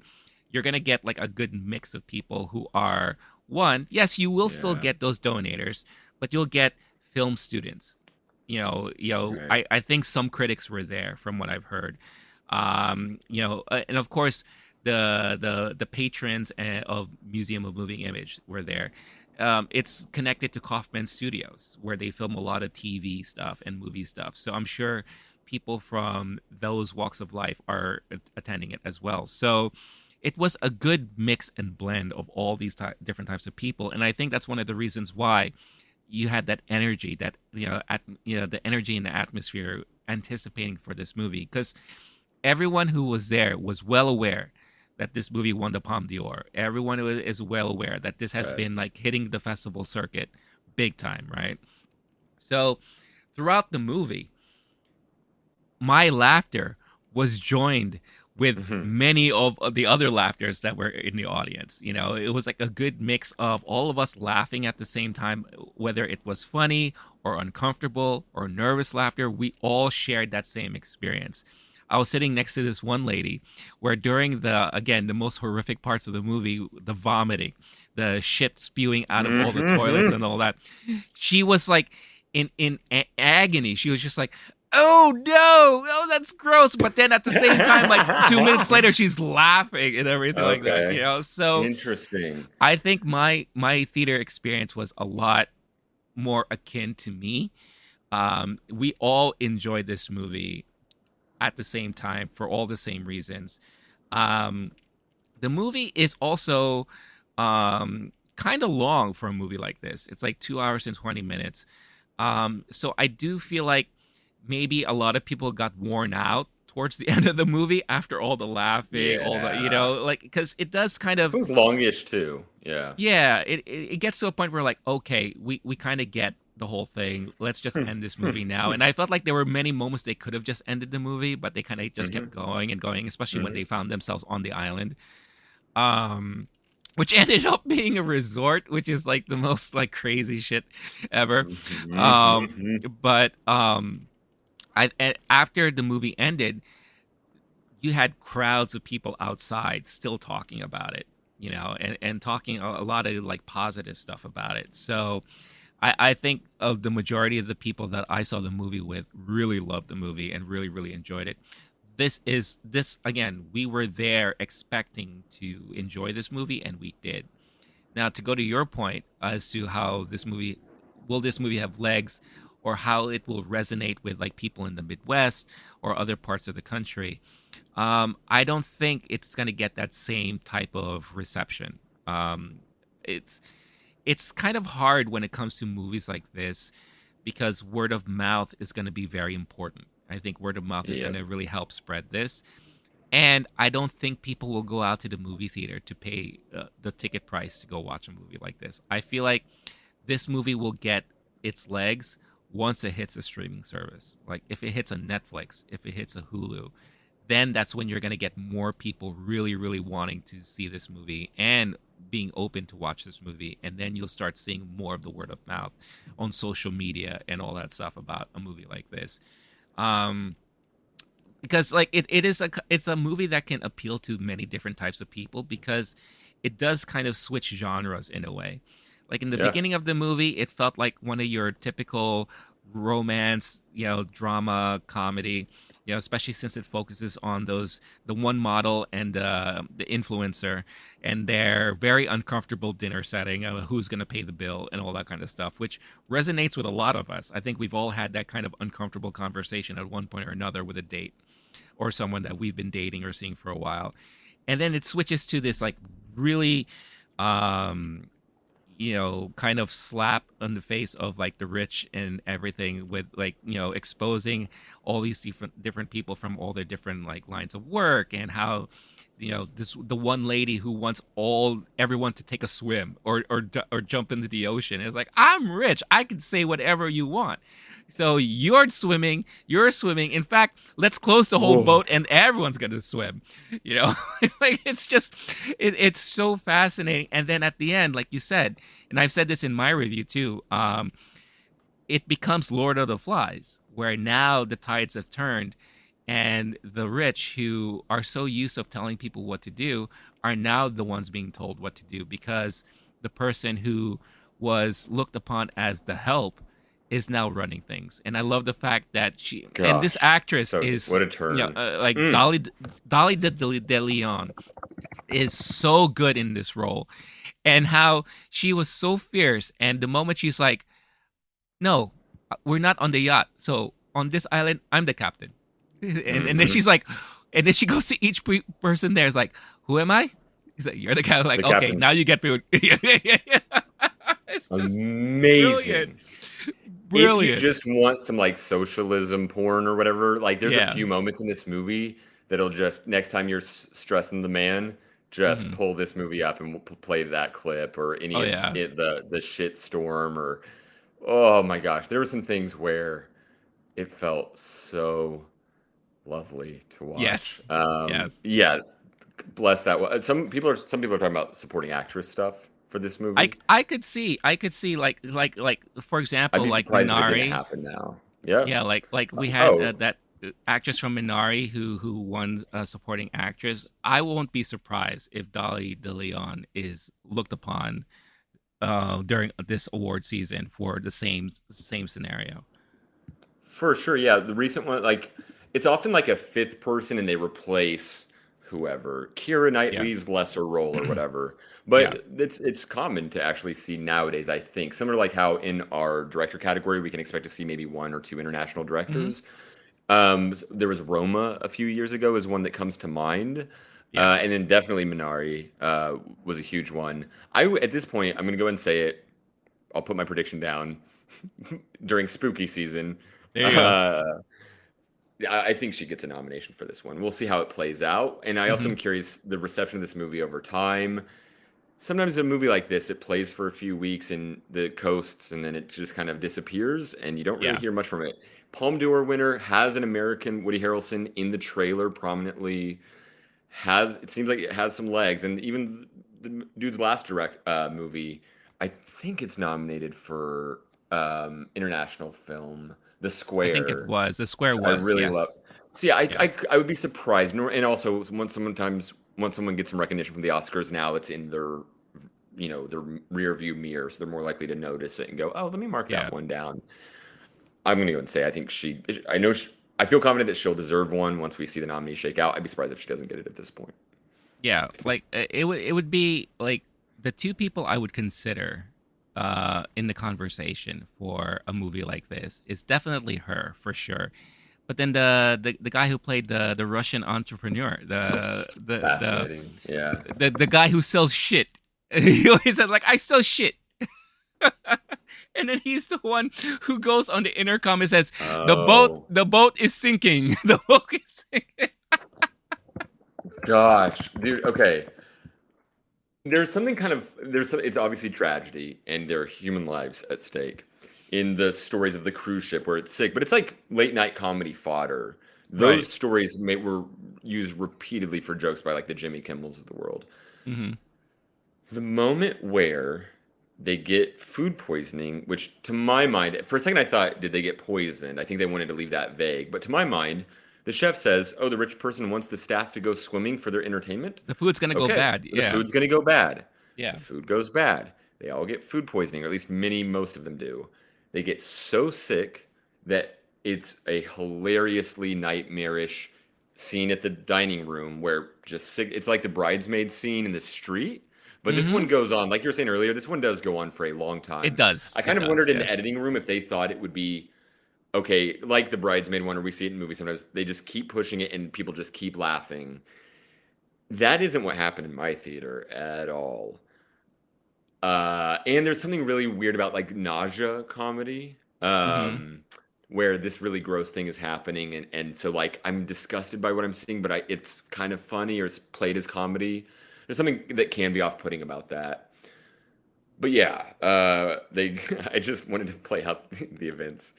You're going to get like a good mix of people who are one, yes, you will still Yeah. get those donators, but you'll get film students. Right. I think some critics were there from what I've heard. And of course the patrons of Museum of Moving Image were there. It's connected to Kaufman Studios, where they film a lot of TV stuff and movie stuff. So I'm sure people from those walks of life are attending it as well. So it was a good mix and blend of all these different types of people, and I think that's one of the reasons why you had that energy, that the energy in the atmosphere, anticipating for this movie, because everyone who was there was well aware that this movie won the Palme d'Or. Everyone is well aware that this has Right. been like hitting the festival circuit big time, right? So throughout the movie, my laughter was joined with Mhm. many of the other laughters that were in the audience. It was like a good mix of all of us laughing at the same time, whether it was funny or uncomfortable or nervous laughter. We all shared that same experience. I was sitting next to this one lady where during the most horrific parts of the movie, the vomiting, the shit spewing out of all the toilets and Mhm. all that, she was like in agony. She was just like, oh no, oh that's gross. But then at the same time, like 2 minutes later, she's laughing and everything like that. Okay. So Interesting. I think my theater experience was a lot more akin to me. We all enjoyed this movie at the same time for all the same reasons. Um, the movie is also kind of long for a movie like this. It's like 2 hours and 20 minutes. So I do feel like maybe a lot of people got worn out towards the end of the movie after all the laughing, all the Yeah. like because it does kind of It was longish too. Yeah. yeah, it gets to a point where like okay, we kind of get the whole thing. Let's just end this movie now. And I felt like there were many moments they could have just ended the movie, but they kind of just kept Mhm. going and going, especially when Mhm. they found themselves on the island. Um which ended up being a resort, which is like the most like crazy shit ever. Mhm. Um Mhm. but after the movie ended, you had crowds of people outside still talking about it, and talking a lot of like positive stuff about it. So I think of the majority of the people that I saw the movie with really loved the movie and really, really enjoyed it. This again, we were there expecting to enjoy this movie and we did. Now to go to your point as to how this movie have legs or how it will resonate with like people in the Midwest or other parts of the country. I don't think it's going to get that same type of reception. It's it's kind of hard when it comes to movies like this because word of mouth is going to be very important. I think word of mouth is going Yep. to really help spread this. And I don't think people will go out to the movie theater to pay the ticket price to go watch a movie like this. I feel like this movie will get its legs once it hits a streaming service. Like if it hits a Netflix, if it hits a Hulu, then that's when you're going to get more people really, really wanting to see this movie and being open to watch this movie. And then you'll start seeing more of the word of mouth on social media and all that stuff about a movie like this. Um, because like it's a movie that can appeal to many different types of people because it does kind of switch genres in a way. Like in the Yeah. beginning of the movie, it felt like one of your typical romance, drama comedy, especially since it focuses on the one model and the influencer and their very uncomfortable dinner setting, who's going to pay the bill and all that kind of stuff, which resonates with a lot of us. I think we've all had that kind of uncomfortable conversation at one point or another with a date or someone that we've been dating or seeing for a while. And then it switches to this like really um kind of slap on the face of like the rich and everything with like, exposing all these different people from all their different like lines of work and how, the one lady who wants everyone to take a swim or jump into the ocean. It's like, I'm rich. I can say whatever you want. So you're swimming. In fact, let's close the whole Whoa. boat and everyone's going to swim, like it's just, it's so fascinating. And then at the end, like you said, and I've said this in my review too, it becomes Lord of the Flies, where now the tides have turned and the rich who are so used of telling people what to do are now the ones being told what to do because the person who was looked upon as the help is now running things. And I love the fact that this Gosh. actress So what is, a turn. like Dolly de Leon is so good in this role, and how she was so fierce. And the moment she's like, "No, we're not on the yacht. So on this island, I'm the captain." And then she's like, and then she goes to each person there. Is like, "Who am I?" He's like, "You're the captain." Like, The okay, captain. now you get food. It's just Amazing. If you brilliant. just want some like socialism porn or whatever, like there's a few moments in this movie that'll just next time you're stressing the man, just pull this movie up and we'll play that clip or any Oh of yeah. it, the shit storm or oh my gosh, there were some things where it felt so lovely to watch. Yes. Yes. Yeah, bless that one. Some people are talking about supporting actress stuff for this I movie. I could see like for I'd example be like surprised if it didn't Minari. happen now. Yep. Yeah, like we had Oh, that actress from Minari who won supporting actress. I won't be surprised if Dolly De Leon is looked upon during this award season for the same scenario. for sure. Yeah, the recent one, like it's often like a fifth person and they replace whoever. Keira Yeah. Knightley's lesser role or whatever. Yeah. But it's common to actually see nowadays, I think. Similar like how in our director category we can expect to see maybe one or two international Hmm. directors. There was Roma a few years ago is one that comes to mind. Yeah. And then definitely Minari was a huge one. At this point, I'm going to go and say it. I'll put my prediction down during spooky season. There you go. Uh, I think she gets a nomination for this one. We'll see how it plays out. And I also Hmm. am curious the reception of this movie over time. Sometimes a movie like this, it plays for a few weeks in the coasts and then it just kind of disappears and you don't really Yeah. hear much from it. Palme d'Or winner has an American Woody Harrelson in the trailer prominently. It seems like it has some legs, and even the dude's last direct movie, I think it's nominated for international film, The I think it Square, was. The Square which I was. really love. Yes. So yeah, Yeah. I would be surprised, and also once someone gets some recognition from the Oscars, now it's in their rear view mirror, so they're more likely to notice it and go, oh, let me mark Yeah. that one down. I'm going to go and say I think I feel confident that she'll deserve one once we see the nominee shake out. I'd be surprised if she doesn't get it at this point. Yeah, like it would be like the two people I would consider in the conversation for a movie like this is definitely her for sure. But then the guy who played the Russian entrepreneur, Fascinating. Yeah. the guy who sells shit. He always said like, I sell shit. And then he's the one who goes on the intercom and says, Oh, the boat is sinking. The boat is sinking. gosh, dude. Okay. It's obviously tragedy and there are human lives at stake in the stories of the cruise ship where it's sick, but it's like late night comedy fodder Those Right. stories were used repeatedly for jokes by like the Jimmy Kimmels of the world. Mm-hmm. The moment where they get food poisoning, which to my mind, for a second I thought, did they get poisoned? I think they wanted to leave that vague. But to my mind, the chef says, oh, the rich person wants the staff to go swimming for their entertainment. The food's gonna go Okay, bad. the Yeah. food's going to go bad. The Yeah. food goes bad. They all get food poisoning, or at least most of them do. They get so sick that it's a hilariously nightmarish scene at the dining room where just sick. It's like the bridesmaid scene in the street. But this Mm-hmm. one goes on, like you were saying earlier, this one does go on for a long It time. does. I It kind of does. wondered in Yeah. the editing room if they thought it would be okay, like the bridesmaid one, or we see it in movies sometimes. They just keep pushing it and people just keep laughing. That isn't what happened in my theater at all. And there's something really weird about like nausea comedy, Mm-hmm. where this really gross thing is happening, and so like I'm disgusted by what I'm seeing, but it's kind of funny or it's played as comedy. There's something that can be off-putting about that. But yeah, they I just wanted to play out the events.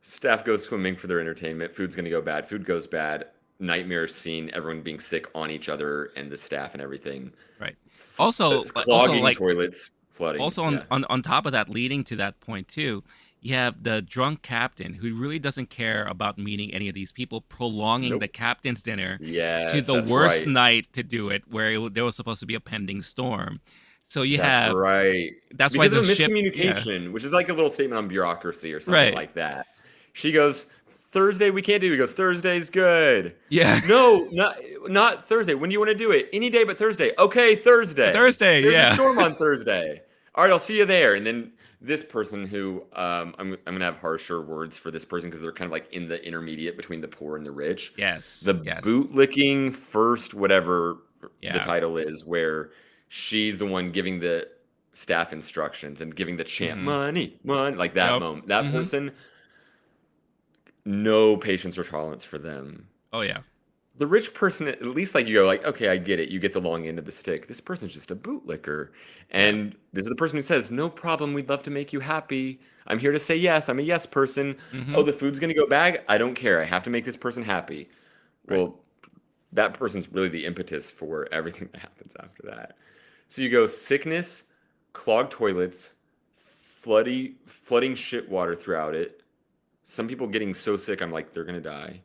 Staff goes swimming for their entertainment. Food's gonna go bad. Food goes bad. Nightmare scene. Everyone being sick on each other and the staff and everything. Right. Also, Clogging like toilets, flooding. also Yeah. on top of that, leading to that point too, you have the drunk captain who really doesn't care about meeting any of these people, prolonging the Nope. captain's dinner to Yes, the that's worst right. night to do it, where there was supposed to be a pending storm. So you That's have right. that's why Because the of a ship. Yeah. miscommunication, which is like a little statement on bureaucracy or something Right. like that. She goes, Thursday we can't do. He goes, Thursday's good. Yeah. No, not Thursday. When do you want to do it? Any day but Thursday. Okay, Thursday. Thursday. There's a Yeah. storm on Thursday. All right, I'll see you there. And then this person who I'm gonna have harsher words for this person because they're kind of like in the intermediate between the poor and the rich. Yes. The Yes. bootlicking first, whatever the Yeah. title is, where she's the one giving the staff instructions and giving the chant Mm-hmm. money, money, like that Yep. moment. That Mm-hmm. person, no patience or tolerance for them. Oh yeah. The rich person, at least like you go like, okay, I get it. You get the long end of the stick. This person's just a bootlicker. Yeah. And this is the person who says, no problem. We'd love to make you happy. I'm here to say yes. I'm a yes person. Mm-hmm. Oh, the food's going to go bad. I don't care. I have to make this person happy. Right. Well, that person's really the impetus for everything that happens after that. So you go sickness, clogged toilets, flooding shit water throughout it. Some people getting so sick, I'm like, they're going to die.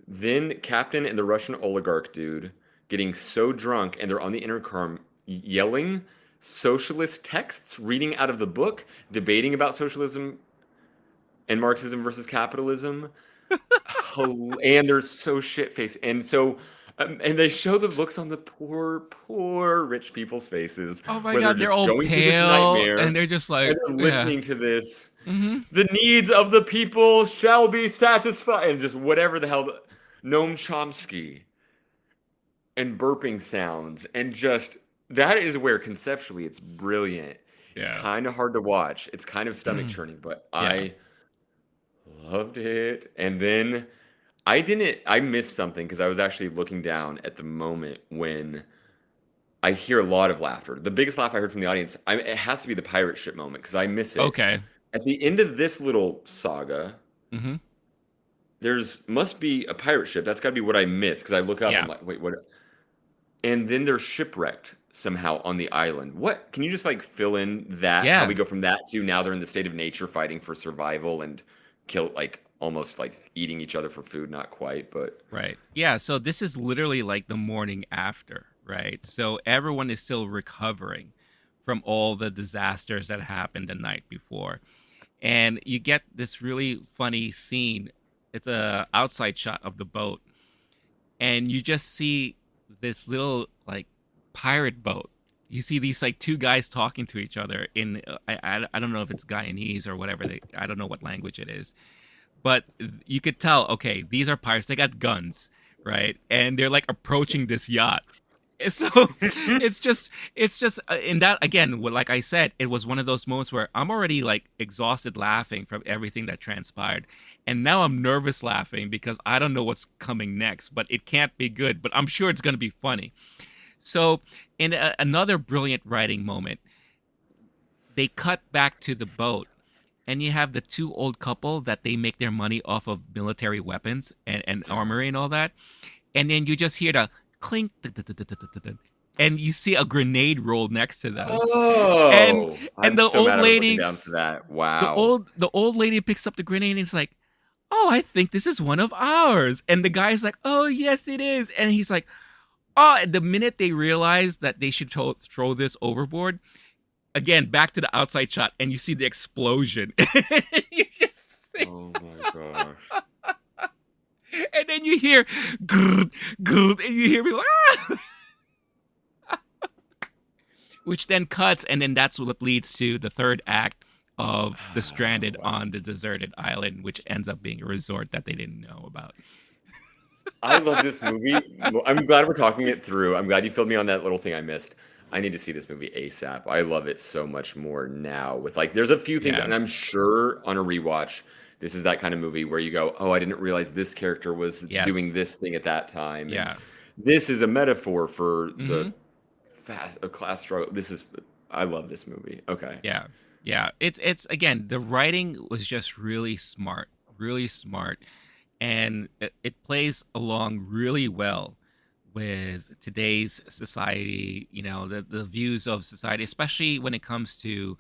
Then Captain and the Russian oligarch dude getting so drunk and they're on the intercom yelling socialist texts, reading out of the book, debating about socialism and Marxism versus capitalism. And they're so shit faced. And so, and they show the looks on the poor rich people's faces Oh my where they're God, they're just all going through this pale nightmare and they're just like, and they're yeah. listening to this. Mm-hmm. The needs of the people shall be satisfied, and just whatever the hell, Noam Chomsky and burping sounds, and just that is where conceptually it's brilliant. It's Yeah. kind of hard to watch. It's kind of stomach Mm-hmm. churning, but Yeah. I loved it. And then I missed something because I was actually looking down at the moment when I hear a lot of laughter. The biggest laugh I heard from the audience, it has to be the pirate ship moment because I miss it. Okay. At the end of this little saga, Mm-hmm. there's must be a pirate ship. That's got to be what I missed because I look up. Yeah. I'm like, wait, what? And then they're shipwrecked somehow on the island. What? Can you just like fill in that? How Yeah. we go from that to now they're in the state of nature, fighting for survival and kill like almost like eating each other for food. Not quite, but Right. Yeah. So this is literally like the morning after, right? So everyone is still recovering from all the disasters that happened the night before. And you get this really funny scene. It's a outside shot of the boat, and you just see this little like pirate boat. You see these like two guys talking to each other in I don't know if it's Guyanese or whatever I don't know what language it is, but you could tell, okay, these are pirates. They got guns, right? And they're like approaching this yacht. So it's just in that again, like I said, it was one of those moments where I'm already like exhausted laughing from everything that transpired, and now I'm nervous laughing because I don't know what's coming next, but it can't be good, but I'm sure it's going to be funny. So in another brilliant writing moment, they cut back to the boat, and you have the two old couple that they make their money off of military weapons and armory and all that. And then you just hear the clink, and you see a grenade roll next to them. And Oh, and I'm the so old mad I was looking lady, down for that. the Wow. old lady picks up the grenade and it's like, "Oh, I think this is one of ours." And the guy's like, "Oh, yes, it is." And he's like, "Oh," and the minute they realize that they should throw this overboard, again, back to the outside shot, and you see the explosion. You just see, Oh my gosh. and then you hear, grrr, grrr, and you hear me like, ah! Which then cuts, and then that's what leads to the third act of the stranded Wow. on the deserted island, which ends up being a resort that they didn't know about. I love this movie. I'm glad we're talking it through. I'm glad you filled me on that little thing I missed. I need to see this movie ASAP. I love it so much more now. With like, there's a few things, Yeah. and I'm sure on a rewatch, this is that kind of movie where you go, "Oh, I didn't realize this character was doing Yes. this thing at that time." And Yeah. this is a metaphor for Mm-hmm. the a class struggle. I love this movie. Okay. Yeah. Yeah. It's again, the writing was just really smart, and it plays along really well with today's society, the views of society, especially when it comes to,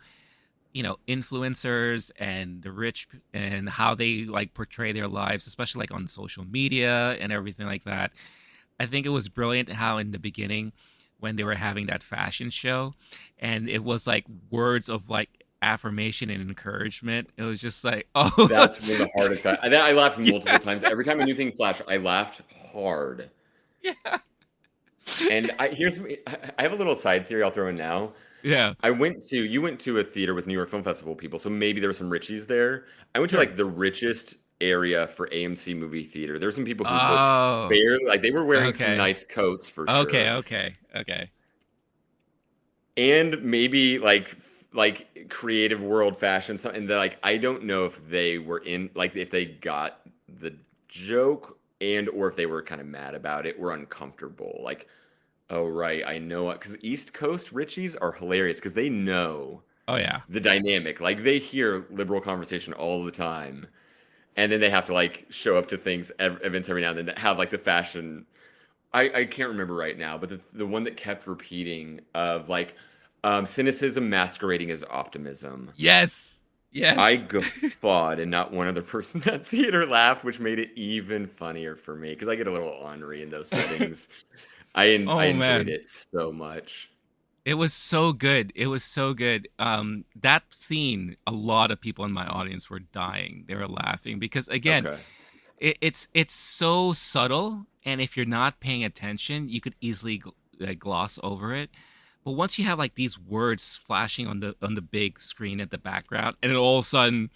influencers and the rich and how they like portray their lives, especially like on social media and everything like that. I think it was brilliant how in the beginning when they were having that fashion show and it was like words of like affirmation and encouragement. It was just like, oh, That's one of the hardest. I laughed multiple times. Every time a new thing flashed, I laughed hard. yeah. And I have a little side theory I'll throw in now. Yeah. You went to a theater with New York Film Festival people, so maybe there were some Richies there. I went to Sure. like the richest area for AMC movie theater. There were some people who looked Oh, barely like they were wearing some okay. nice coats for Okay. sure. Okay. Okay. And maybe like creative world fashion something that like I don't know if they were in like if they got the joke and or if they were kind of mad about it or uncomfortable. Like, oh right, I know what because East Coast Richies are hilarious because they know Oh, yeah. the dynamic. Like they hear liberal conversation all the time, and then they have to like show up to things events every now and then that have like the fashion. I can't remember right now, but the one that kept repeating of like cynicism masquerading as optimism. Yes. I Yes. guffawed, and not one other person in that theater laughed, which made it even funnier for me because I get a little ornery in those settings. I Oh, enjoyed man. it so much. It was so good. It was so good. That scene, a lot of people in my audience were dying. They were laughing because again, Okay. it's so subtle, and if you're not paying attention, you could easily like, gloss over it. But once you have like these words flashing on the big screen at the background, and then all of a sudden,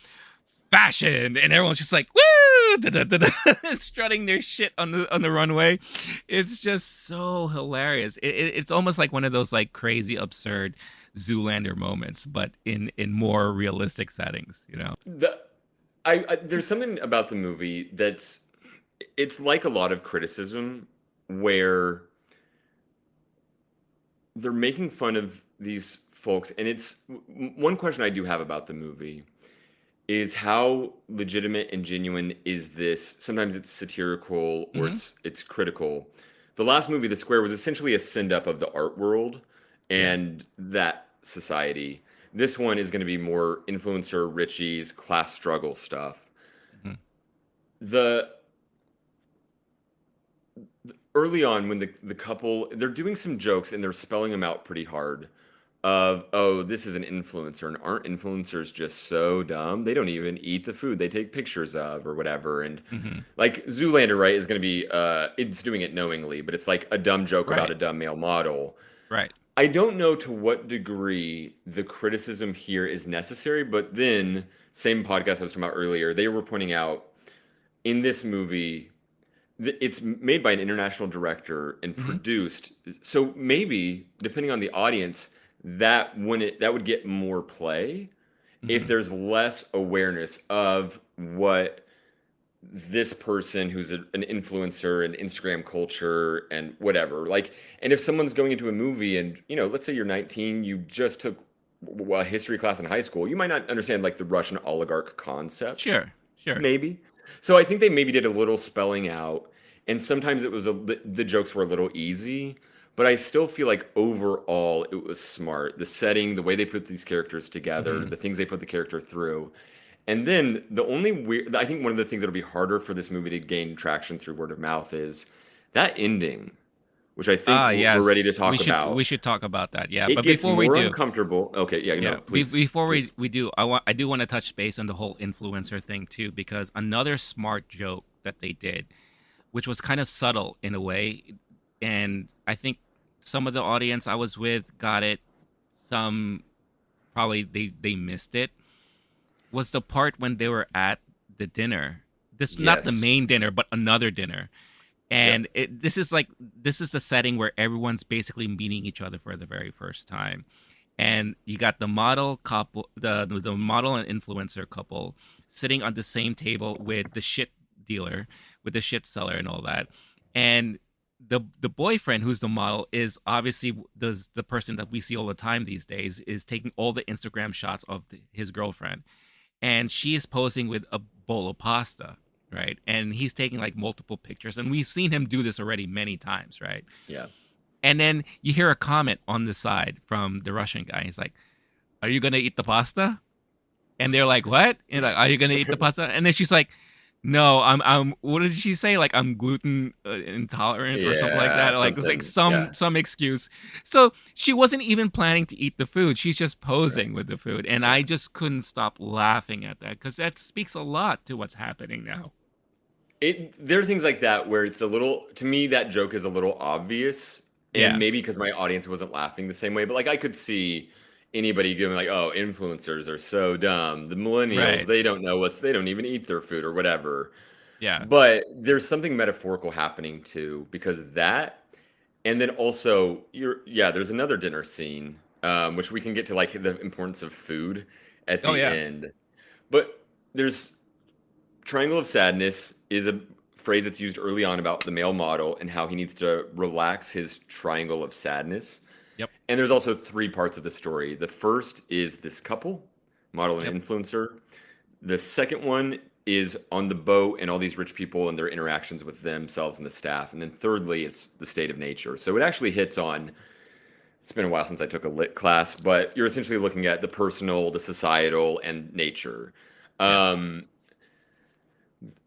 fashion, and everyone's just like woo, da, da, da, da, strutting their shit on the runway. It's just so hilarious. It's almost like one of those like crazy, absurd Zoolander moments, but in more realistic settings. The there's something about the movie it's like a lot of criticism where they're making fun of these folks, and it's one question I do have about the movie is how legitimate and genuine is this? Sometimes it's satirical or Hmm. it's critical. The last movie, The Square, was essentially a send up of the art world Yeah. and that society. This one is going to be more influencer, Richie's, class struggle stuff. Hmm. The early on when the couple they're doing some jokes and they're spelling them out pretty hard of oh this is an influencer and aren't influencers just so dumb they don't even eat the food they take pictures of or whatever and Hmm. like Zoolander right is going to be it's doing it knowingly but it's like a dumb joke about Right. a dumb male model. Right. I don't know to what degree the criticism here is necessary but then same podcast I was talking about earlier they were pointing out in this movie it's made by an international director and Hmm. produced so maybe depending on the audience that would get more play if Hmm. there's less awareness of what this person who's an influencer and Instagram culture and whatever like and if someone's going into a movie and let's say you're 19 you just took a history class in high school, you might not understand like the Russian oligarch concept. Sure, sure. Maybe. So I think they maybe did a little spelling out, and sometimes it was the jokes were a little easy, but I still feel like overall it was smart. The setting, the way they put these characters together, Hmm. the things they put the character through. And then the only weird, I think one of the things that'll be harder for this movie to gain traction through word of mouth is that ending, which I think Ah, we're ready to yes. talk We about. should talk about that. Yeah, It but gets before we more do, uncomfortable. Okay, yeah, no, yeah, please, before please. we do, I do want to touch base on the whole influencer thing too, because another smart joke that they did, which was kind of subtle in a way, and I think some of the audience I was with got it. Some probably they missed it. Was the part when they were at the dinner. This not the Yes. main dinner, but another dinner. And Yep. this is the setting where everyone's basically meeting each other for the very first time. And you got the model couple, the model and influencer couple sitting on the same table with the shit dealer, with the shit seller and all that. And the boyfriend who's the model is obviously the person that we see all the time these days, is taking all the Instagram shots of his girlfriend, and she is posing with a bowl of pasta, right? And he's taking like multiple pictures, and we've seen him do this already many times, right? Yeah. And then you hear a comment on the side from the Russian guy. He's like, "Are you gonna eat the pasta?" And they're like, "What?" And like, "Are you gonna eat the pasta?" And then she's like, "No, I'm." What did she say? Like, I'm gluten intolerant or something like Yeah, that. Like, it's like something. Yeah. some excuse. So she wasn't even planning to eat the food. She's just Right. posing with the food, and I Yeah. just couldn't stop laughing at that because that speaks a lot to what's happening now. There are things like that where it's a little, to me, that joke is a little obvious, and Yeah. maybe because my audience wasn't laughing the same way, but like I could see anybody going like, "Oh, influencers are so dumb. The millennials, Right. they don't know they don't even eat their food or whatever." Yeah. But there's something metaphorical happening too, because that, and then also yeah, there's another dinner scene, which we can get to like the importance of food at Oh the yeah. end, but there's Triangle of Sadness is a phrase that's used early on about the male model and how he needs to relax his triangle of sadness. Yep. And there's also three parts of the story. The first is this couple, model Yep. and influencer. The second one is on the boat and all these rich people and their interactions with themselves and the staff. And then thirdly, it's the state of nature. So it actually hits on, it's been a while since I took a lit class, but you're essentially looking at the personal, the societal, and nature. Yeah. Um,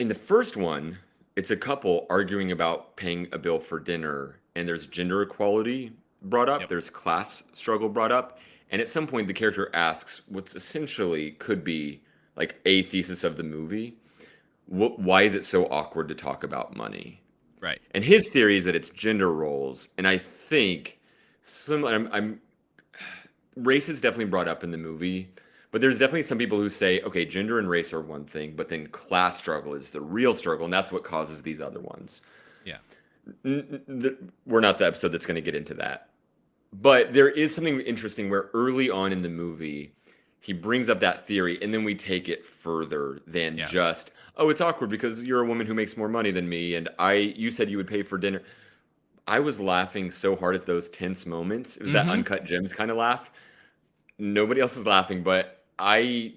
in the first one, it's a couple arguing about paying a bill for dinner, and there's gender equality brought up, Yep. there's class struggle brought up, and at some point the character asks what's essentially could be like a thesis of the movie. Why is it so awkward to talk about money? Right. And his theory is that it's gender roles, and I think I'm race is definitely brought up in the movie, but there's definitely some people who say, okay, gender and race are one thing, but then class struggle is the real struggle, and that's what causes these other ones. Yeah. We're not the episode that's going to get into that. But there is something interesting where early on in the movie, he brings up that theory, and then we take it further than Yeah. just, oh, it's awkward because you're a woman who makes more money than me, and you said you would pay for dinner. I was laughing so hard at those tense moments. It was that Mm-hmm. uncut gems kind of laugh. Nobody else is laughing, but I've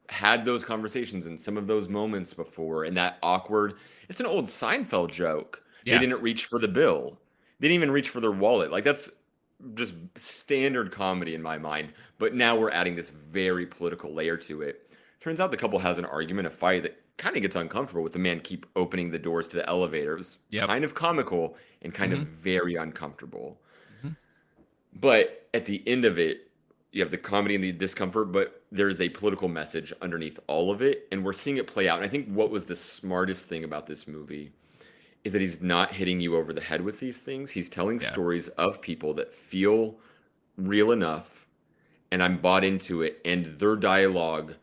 had those conversations and some of those moments before, and that awkward. It's an old Seinfeld joke. They Yeah. didn't reach for the bill. They didn't even reach for their wallet. Like that's just standard comedy in my mind. But now we're adding this very political layer to it. Turns out the couple has an argument, a fight that kind of gets uncomfortable with the man keep opening the doors to the elevators. Yep. Kind of comical and kind of Mm-hmm. very uncomfortable. Mm-hmm. But at the end of it, you have the comedy and the discomfort, but there's a political message underneath all of it. And we're seeing it play out. And I think what was the smartest thing about this movie is that he's not hitting you over the head with these things. He's telling Yeah. stories of people that feel real enough, and I'm bought into it. And their dialogue,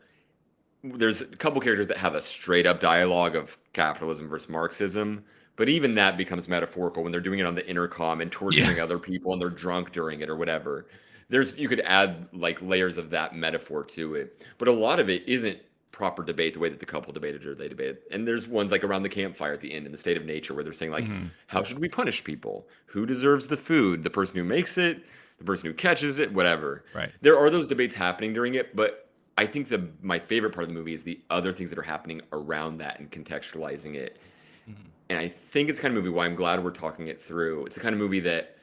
there's a couple characters that have a straight up dialogue of capitalism versus Marxism, but even that becomes metaphorical when they're doing it on the intercom and Yeah. torturing other people and they're drunk during it or whatever. You could add like layers of that metaphor to it, but a lot of it isn't proper debate the way that the couple debated or they debated. And there's ones like around the campfire at the end in the state of nature where they're saying like, Mm-hmm. how should we punish people? Who deserves the food? The person who makes it, the person who catches it, whatever. Right. There are those debates happening during it, but I think my favorite part of the movie is the other things that are happening around that and contextualizing it. Mm-hmm. And I think it's kind of movie why I'm glad we're talking it through. It's the kind of movie that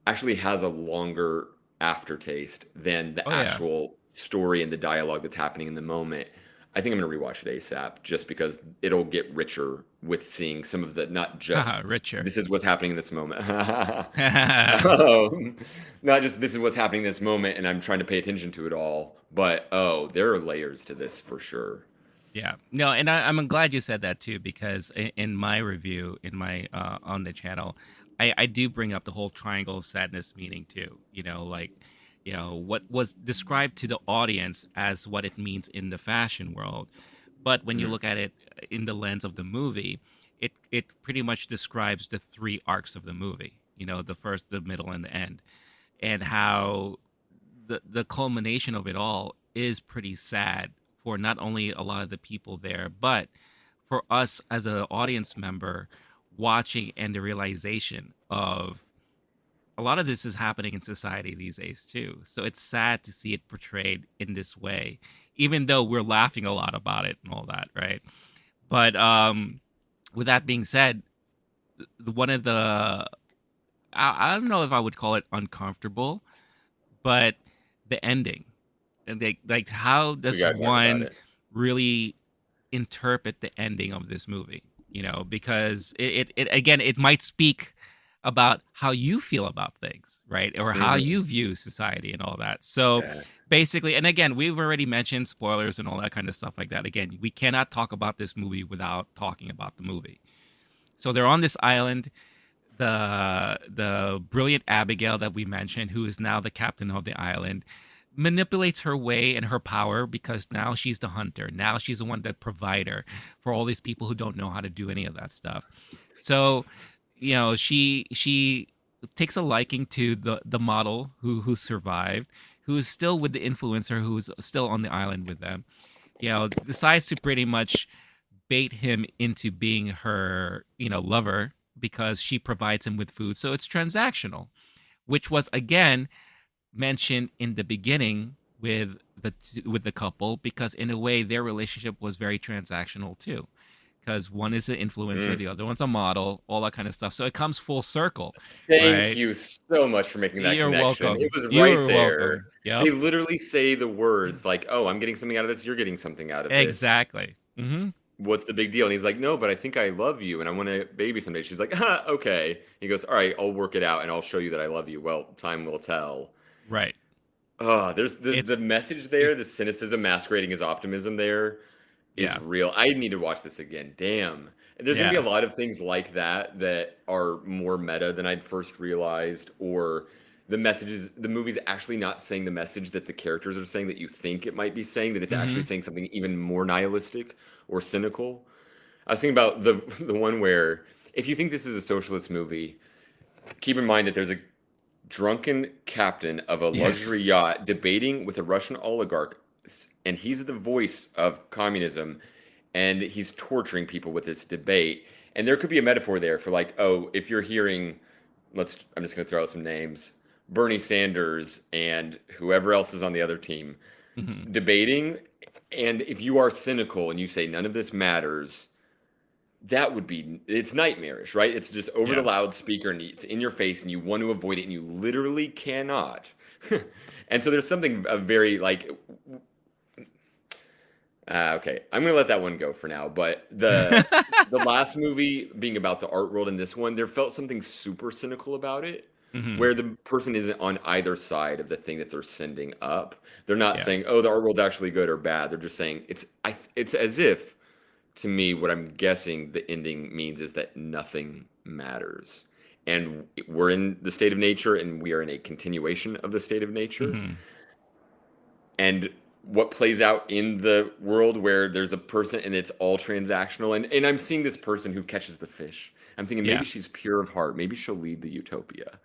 actually has a longer aftertaste than the Oh yeah. actual story and the dialogue that's happening in the moment. I think I'm going to rewatch it ASAP just because it'll get richer with seeing some of the, not just Richer. this is what's happening in this moment. um, Not just this is what's happening in this moment and I'm trying to pay attention to it all, but oh, there are layers to this for sure. Yeah. No, and I'm glad you said that too, because in my review, in my on the channel, I do bring up the whole triangle of sadness meaning too. Like, what was described to the audience as what it means in the fashion world, but when you Mm. look at it in the lens of the movie, it pretty much describes the three arcs of the movie. The first, the middle, and the end, and how the culmination of it all is pretty sad for not only a lot of the people there, but for us as an audience member watching, and the realization of a lot of this is happening in society these days too. So it's sad to see it portrayed in this way, even though we're laughing a lot about it and all that, right? But with that being said, one of the I don't know if I would call it uncomfortable, but the ending, and like how We does got to talk about one it. really interpret the ending of this movie? Because it again, it might speak about how you feel about things, right? Or how Hmm. you view society and all that. So Yeah. basically, and again, we've already mentioned spoilers and all that kind of stuff like that. Again, we cannot talk about this movie without talking about the movie. So they're on this island. The brilliant Abigail that we mentioned, who is now the captain of the island, manipulates her way and her power, because now she's the hunter. Now she's the one, the provider for all these people who don't know how to do any of that stuff. So, she takes a liking to the model who survived, who is still with the influencer, who's still on the island with them. Decides to pretty much bait him into being her, lover, because she provides him with food. So it's transactional, which was again mentioned in the beginning with the couple, because in a way their relationship was very transactional too, because one is an influencer, Mm. the other one's a model, all that kind of stuff. So it comes full circle, Thank right? you so much for making that You're connection. It welcome. was right You're there. welcome. They Yep. literally say the words like, "Oh, I'm getting something out of this. You're getting something out of this. Exactly. Mm-hmm. What's the big deal?" And he's like, "No, but I think I love you and I want a baby someday." She's like, okay." He goes, "All right, I'll work it out and I'll show you that I love you." Well, time will tell. Right. Oh, there's the It's the message there, the cynicism masquerading as optimism there is yeah. real. I need to watch this again. Damn. And there's going to be Yeah. a lot of things like that that are more meta than I'd first realized, or the movie's actually not saying the message that the characters are saying that you think it might be saying, that it's actually Mm-hmm. saying something even more nihilistic or cynical. I was thinking about the one where if you think this is a socialist movie, keep in mind that there's a drunken captain of a Yes. luxury yacht debating with a Russian oligarch, and he's the voice of communism, and he's torturing people with this debate. And there could be a metaphor there for like, oh, if you're hearing, I'm just going to throw out some names, Bernie Sanders and whoever else is on the other team Mm-hmm. debating, and if you are cynical and you say none of this matters, that would be it's nightmarish, right? It's just over the Yeah. loudspeaker and it's in your face and you want to avoid it and you literally cannot. And so there's something very like okay, I'm gonna let that one go for now. But the last movie being about the art world, in this one, there felt something super cynical about it, Mm-hmm. where the person isn't on either side of the thing that they're sending up. They're not Yeah. saying, "Oh, the art world's actually good or bad." They're just saying it's as if, to me, what I'm guessing the ending means is that nothing matters. And we're in the state of nature and we are in a continuation of the state of nature. Mm-hmm. And what plays out in the world where there's a person and it's all transactional. And I'm seeing this person who catches the fish. I'm thinking Yeah. maybe she's pure of heart. Maybe she'll lead the utopia.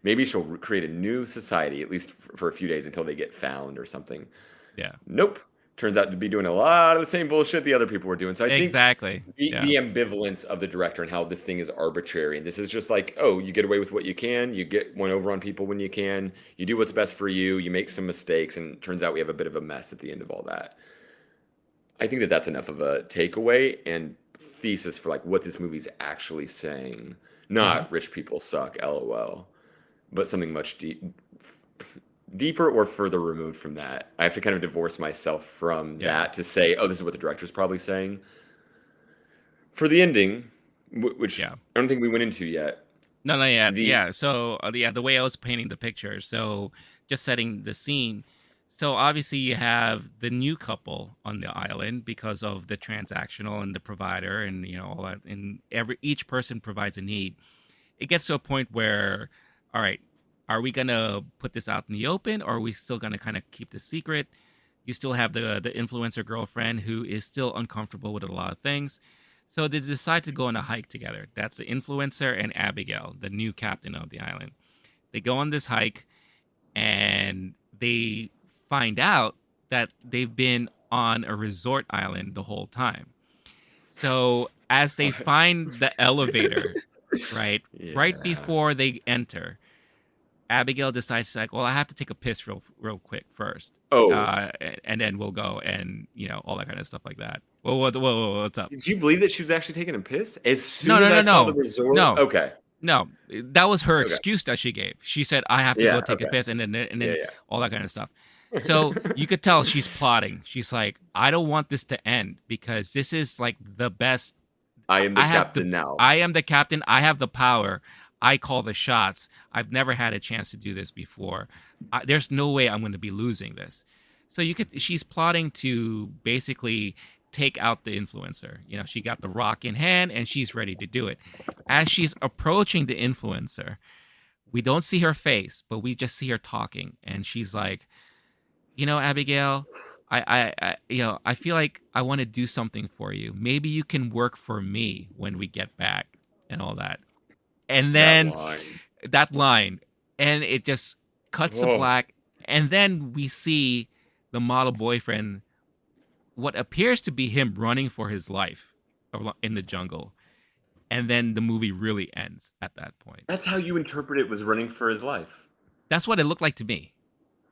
Maybe she'll create a new society, at least for a few days until they get found or something. Yeah. Nope. turns out to be doing a lot of the same bullshit the other people were doing. So I think Exactly. the ambivalence of the director and how this thing is arbitrary. And this is just like, oh, you get away with what you can. You get one over on people when you can. You do what's best for you. You make some mistakes. And it turns out we have a bit of a mess at the end of all that. I think that that's enough of a takeaway and thesis for like what this movie's actually saying. Not rich people suck, LOL, but something much deeper or further removed from that. I have to kind of divorce myself from that to say, oh, this is what the director's probably saying. For the ending, which I don't think we went into yet. No, not yet. So, the way I was painting the picture. So, just setting the scene. So, obviously, you have the new couple on the island because of the transactional and the provider, and all that. And each person provides a need. It gets to a point where, all right, are we gonna put this out in the open, or are we still gonna kind of keep the secret? You still have the influencer girlfriend who is still uncomfortable with a lot of things. So they decide to go on a hike together. That's the influencer and Abigail, the new captain of the island. They go on this hike and they find out that they've been on a resort island the whole time. So as they find the elevator, right before they enter, Abigail decides, like, well, I have to take a piss real quick first. And then we'll go and, all that kind of stuff like that. Whoa, what's up? Did you believe that she was actually taking a piss? As soon as I saw the resort? No. Okay. No, that was her excuse that she gave. She said, I have to go take a piss and then all that kind of stuff. So you could tell she's plotting. She's like, I don't want this to end because this is like the best. I am the captain now. I am the captain. I have the power. I call the shots. I've never had a chance to do this before. There's no way I'm going to be losing this. So she's plotting to basically take out the influencer. She got the rock in hand and she's ready to do it. As she's approaching the influencer, we don't see her face, but we just see her talking. And she's like, Abigail, I feel like I want to do something for you. Maybe you can work for me when we get back and all that. And then that line, and it just cuts to black. And then we see the model boyfriend, what appears to be him running for his life in the jungle. And then the movie really ends at that point. That's how you interpret it, was running for his life. That's what it looked like to me.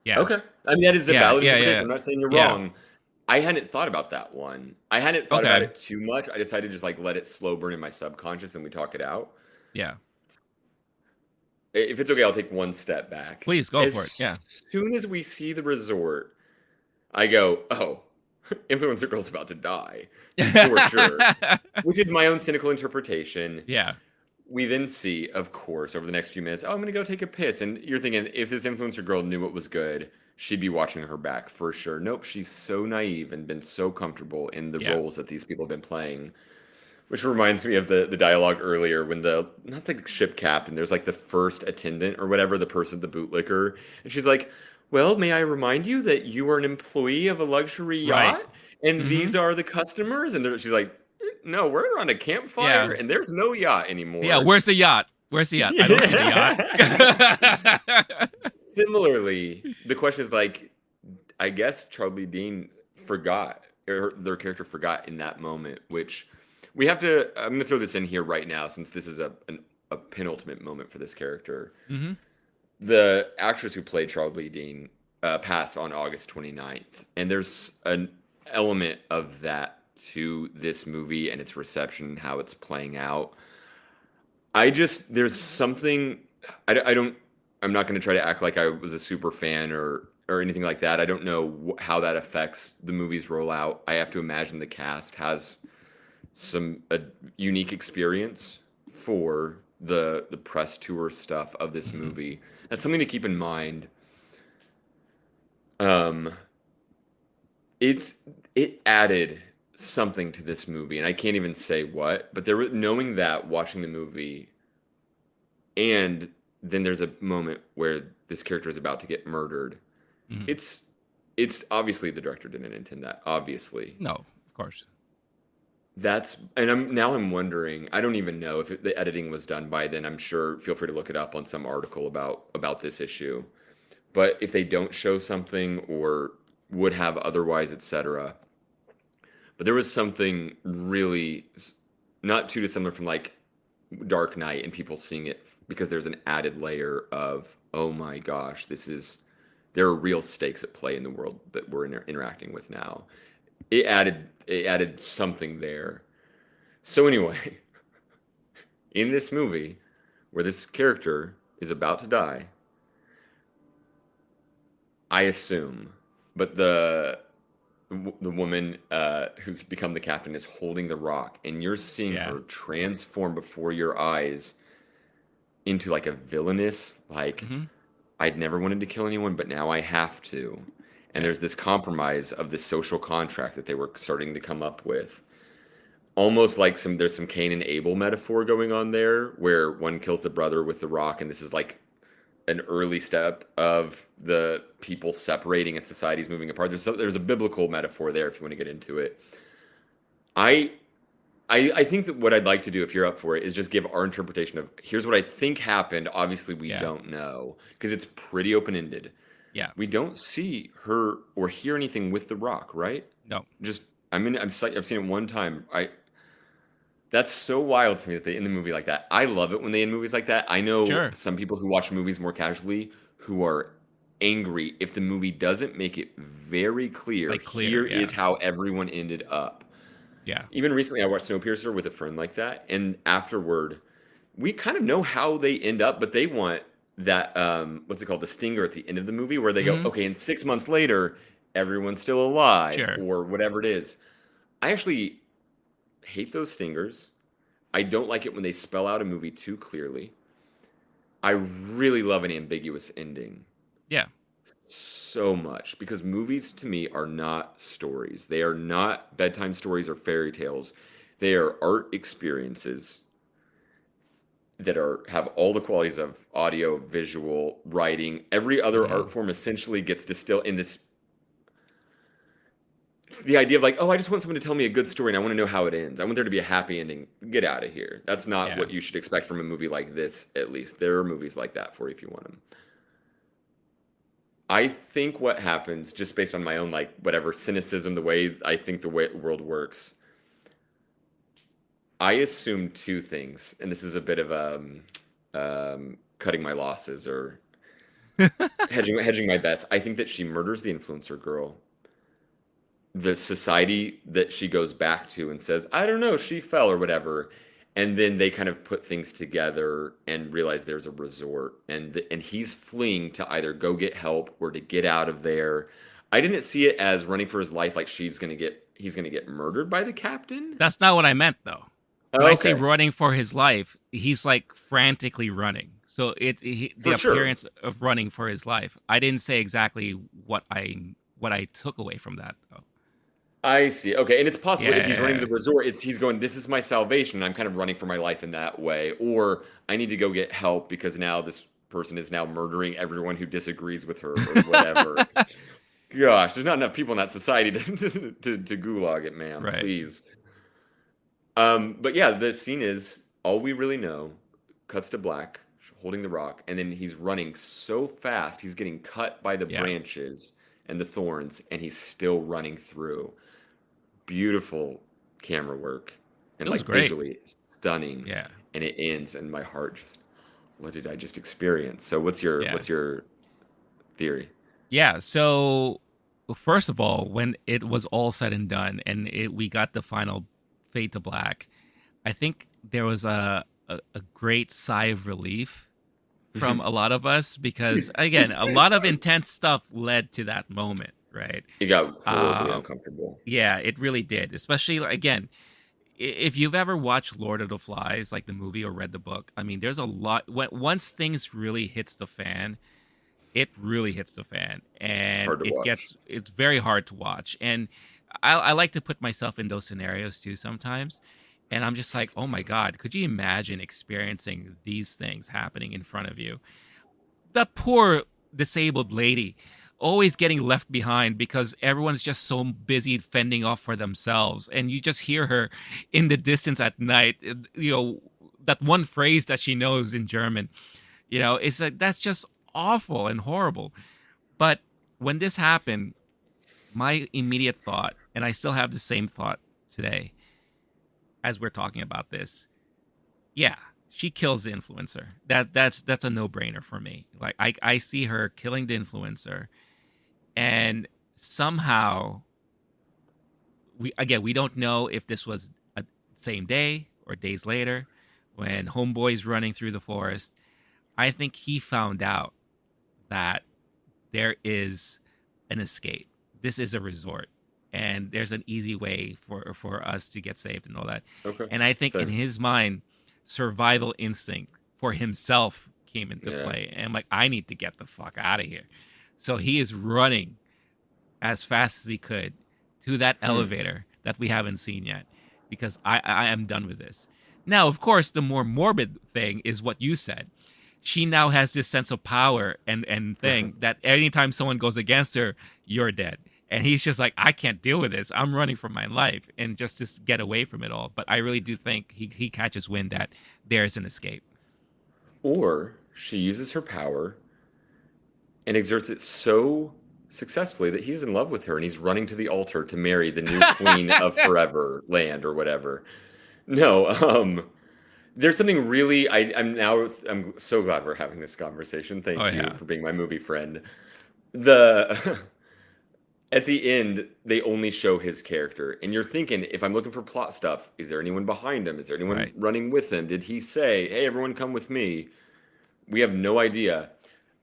Yeah. Okay. I mean, that is a valid interpretation. I'm not saying you're wrong. I hadn't thought about that one. I hadn't thought about it too much. I decided to just like let it slow burn in my subconscious and we talk it out. Yeah. If it's okay, I'll take one step back. Please go for it. Yeah. As soon as we see the resort, I go, oh, influencer girl's about to die. For sure. Which is my own cynical interpretation. Yeah. We then see, of course, over the next few minutes, oh, I'm going to go take a piss. And you're thinking, if this influencer girl knew what was good, she'd be watching her back for sure. Nope, she's so naive and been so comfortable in the roles that these people have been playing. Which reminds me of the dialogue earlier when not the ship captain, there's like the first attendant or whatever, the person, the bootlicker. And she's like, well, may I remind you that you are an employee of a luxury yacht? And these are the customers? And she's like, no, we're on a campfire and there's no yacht anymore. Yeah, where's the yacht? I don't see the yacht. Similarly, the question is like, I guess Charlie Dean forgot, or their character forgot in that moment, which we have to, I'm going to throw this in here right now since this is a penultimate moment for this character. Mm-hmm. The actress who played Charlie Dean passed on August 29th. And there's an element of that to this movie and its reception, how it's playing out. There's something, I'm not going to try to act like I was a super fan or anything like that. I don't know how that affects the movie's rollout. I have to imagine the cast has a unique experience for the press tour stuff of this movie. That's something to keep in mind. It added something to this movie, and I can't even say what, but knowing that, watching the movie, and then there's a moment where this character is about to get murdered. It's obviously the director didn't intend that, obviously. No, of course. I'm wondering, I don't even know if the editing was done by then. I'm sure, feel free to look it up on some article about this issue. But if they don't show something, or would have otherwise, etc. But there was something really not too dissimilar from like Dark Knight and people seeing it because there's an added layer of, oh my gosh, there are real stakes at play in the world that we're interacting with now. It added something there. So anyway, in this movie where this character is about to die, I assume, but the woman who's become the captain is holding the rock, and you're seeing her transform before your eyes into like a villainous, like, I'd never wanted to kill anyone, but now I have to. And there's this compromise of this social contract that they were starting to come up with. Almost like there's some Cain and Abel metaphor going on there, where one kills the brother with the rock, and this is like an early step of the people separating and societies moving apart. There's a biblical metaphor there if you want to get into it. I think that what I'd like to do, if you're up for it, is just give our interpretation of here's what I think happened. Obviously, we don't know because it's pretty open-ended. Yeah, we don't see her or hear anything with the rock, right? No, just I've seen it one time. That's so wild to me that they end the movie like that. I love it when they end movies like that. I know some people who watch movies more casually who are angry if the movie doesn't make it very clear. Here is how everyone ended up. Yeah. Even recently, I watched Snowpiercer with a friend like that, and afterward, we kind of know how they end up, but they want that what's it called, the stinger at the end of the movie, where they go, okay, and 6 months later, everyone's still alive, or whatever it is. I actually hate those stingers. I don't like it when they spell out a movie too clearly. I really love an ambiguous ending. Yeah. So much, because movies to me are not stories. They are not bedtime stories or fairy tales. They are art experiences that have all the qualities of audio, visual, writing. Every other art form essentially gets distilled in this. It's the idea of like, oh, I just want someone to tell me a good story and I want to know how it ends. I want there to be a happy ending. Get out of here. That's not what you should expect from a movie like this, at least. There are movies like that for you if you want them. I think what happens, just based on my own, like, whatever, cynicism, the way I think the world works, I assume two things, and this is a bit of cutting my losses or hedging my bets. I think that she murders the influencer girl. The society that she goes back to and says, I don't know, she fell or whatever. And then they kind of put things together and realize there's a resort. And he's fleeing to either go get help or to get out of there. I didn't see it as running for his life, like he's going to get murdered by the captain. That's not what I meant, though. When I say running for his life, he's like frantically running. So the appearance of running for his life. I didn't say exactly what I took away from that, though. I see. Okay, and it's possible if he's running to the resort, he's going, this is my salvation. I'm kind of running for my life in that way. Or I need to go get help because now this person is now murdering everyone who disagrees with her or whatever. Gosh, there's not enough people in that society to gulag it, man. Right. Please. But yeah, the scene is all we really know. Cuts to black, holding the rock, and then he's running so fast, he's getting cut by the branches and the thorns, and he's still running through. Beautiful camera work and like visually stunning. Yeah. And it ends, and my heart just, what did I just experience? So what's your theory? Yeah. So first of all, when it was all said and done, and we got the final fade to black, I think there was a great sigh of relief from a lot of us because, again, a lot of intense stuff led to that moment, right? It got horribly uncomfortable. Yeah, it really did. Especially, again, if you've ever watched Lord of the Flies, like the movie, or read the book, I mean, there's a lot. Once things really hits the fan, it really hits the fan, and it's very hard to watch. And I like to put myself in those scenarios too sometimes. And I'm just like, oh my God, could you imagine experiencing these things happening in front of you? That poor disabled lady always getting left behind because everyone's just so busy fending off for themselves. And you just hear her in the distance at night, that one phrase that she knows in German, it's like, that's just awful and horrible. But when this happened, my immediate thought, and I still have the same thought today as we're talking about this. Yeah, she kills the influencer. That's a no brainer for me. Like I see her killing the influencer, and somehow we don't know if this was a same day or days later when homeboy's running through the forest. I think he found out that there is an escape. This is a resort, and there's an easy way for us to get saved and all that. Okay. And I think in Same. his mind, survival instinct for himself came into Yeah. play, and I'm like, I need to get the fuck out of here. So he is running as fast as he could to that elevator that we haven't seen yet, because I am done with this. Now, of course, the more morbid thing is what you said. She now has this sense of power and thing that anytime someone goes against her, you're dead. And he's just like, I can't deal with this. I'm running for my life and just get away from it all. But I really do think he catches wind that there's an escape. Or she uses her power and exerts it so successfully that he's in love with her and he's running to the altar to marry the new queen of forever land or whatever. No, there's something really I'm so glad we're having this conversation. Thank you for being my movie friend. The at the end, they only show his character. And you're thinking, if I'm looking for plot stuff, is there anyone behind him? Is there anyone running with him? Did he say, hey, everyone come with me? We have no idea.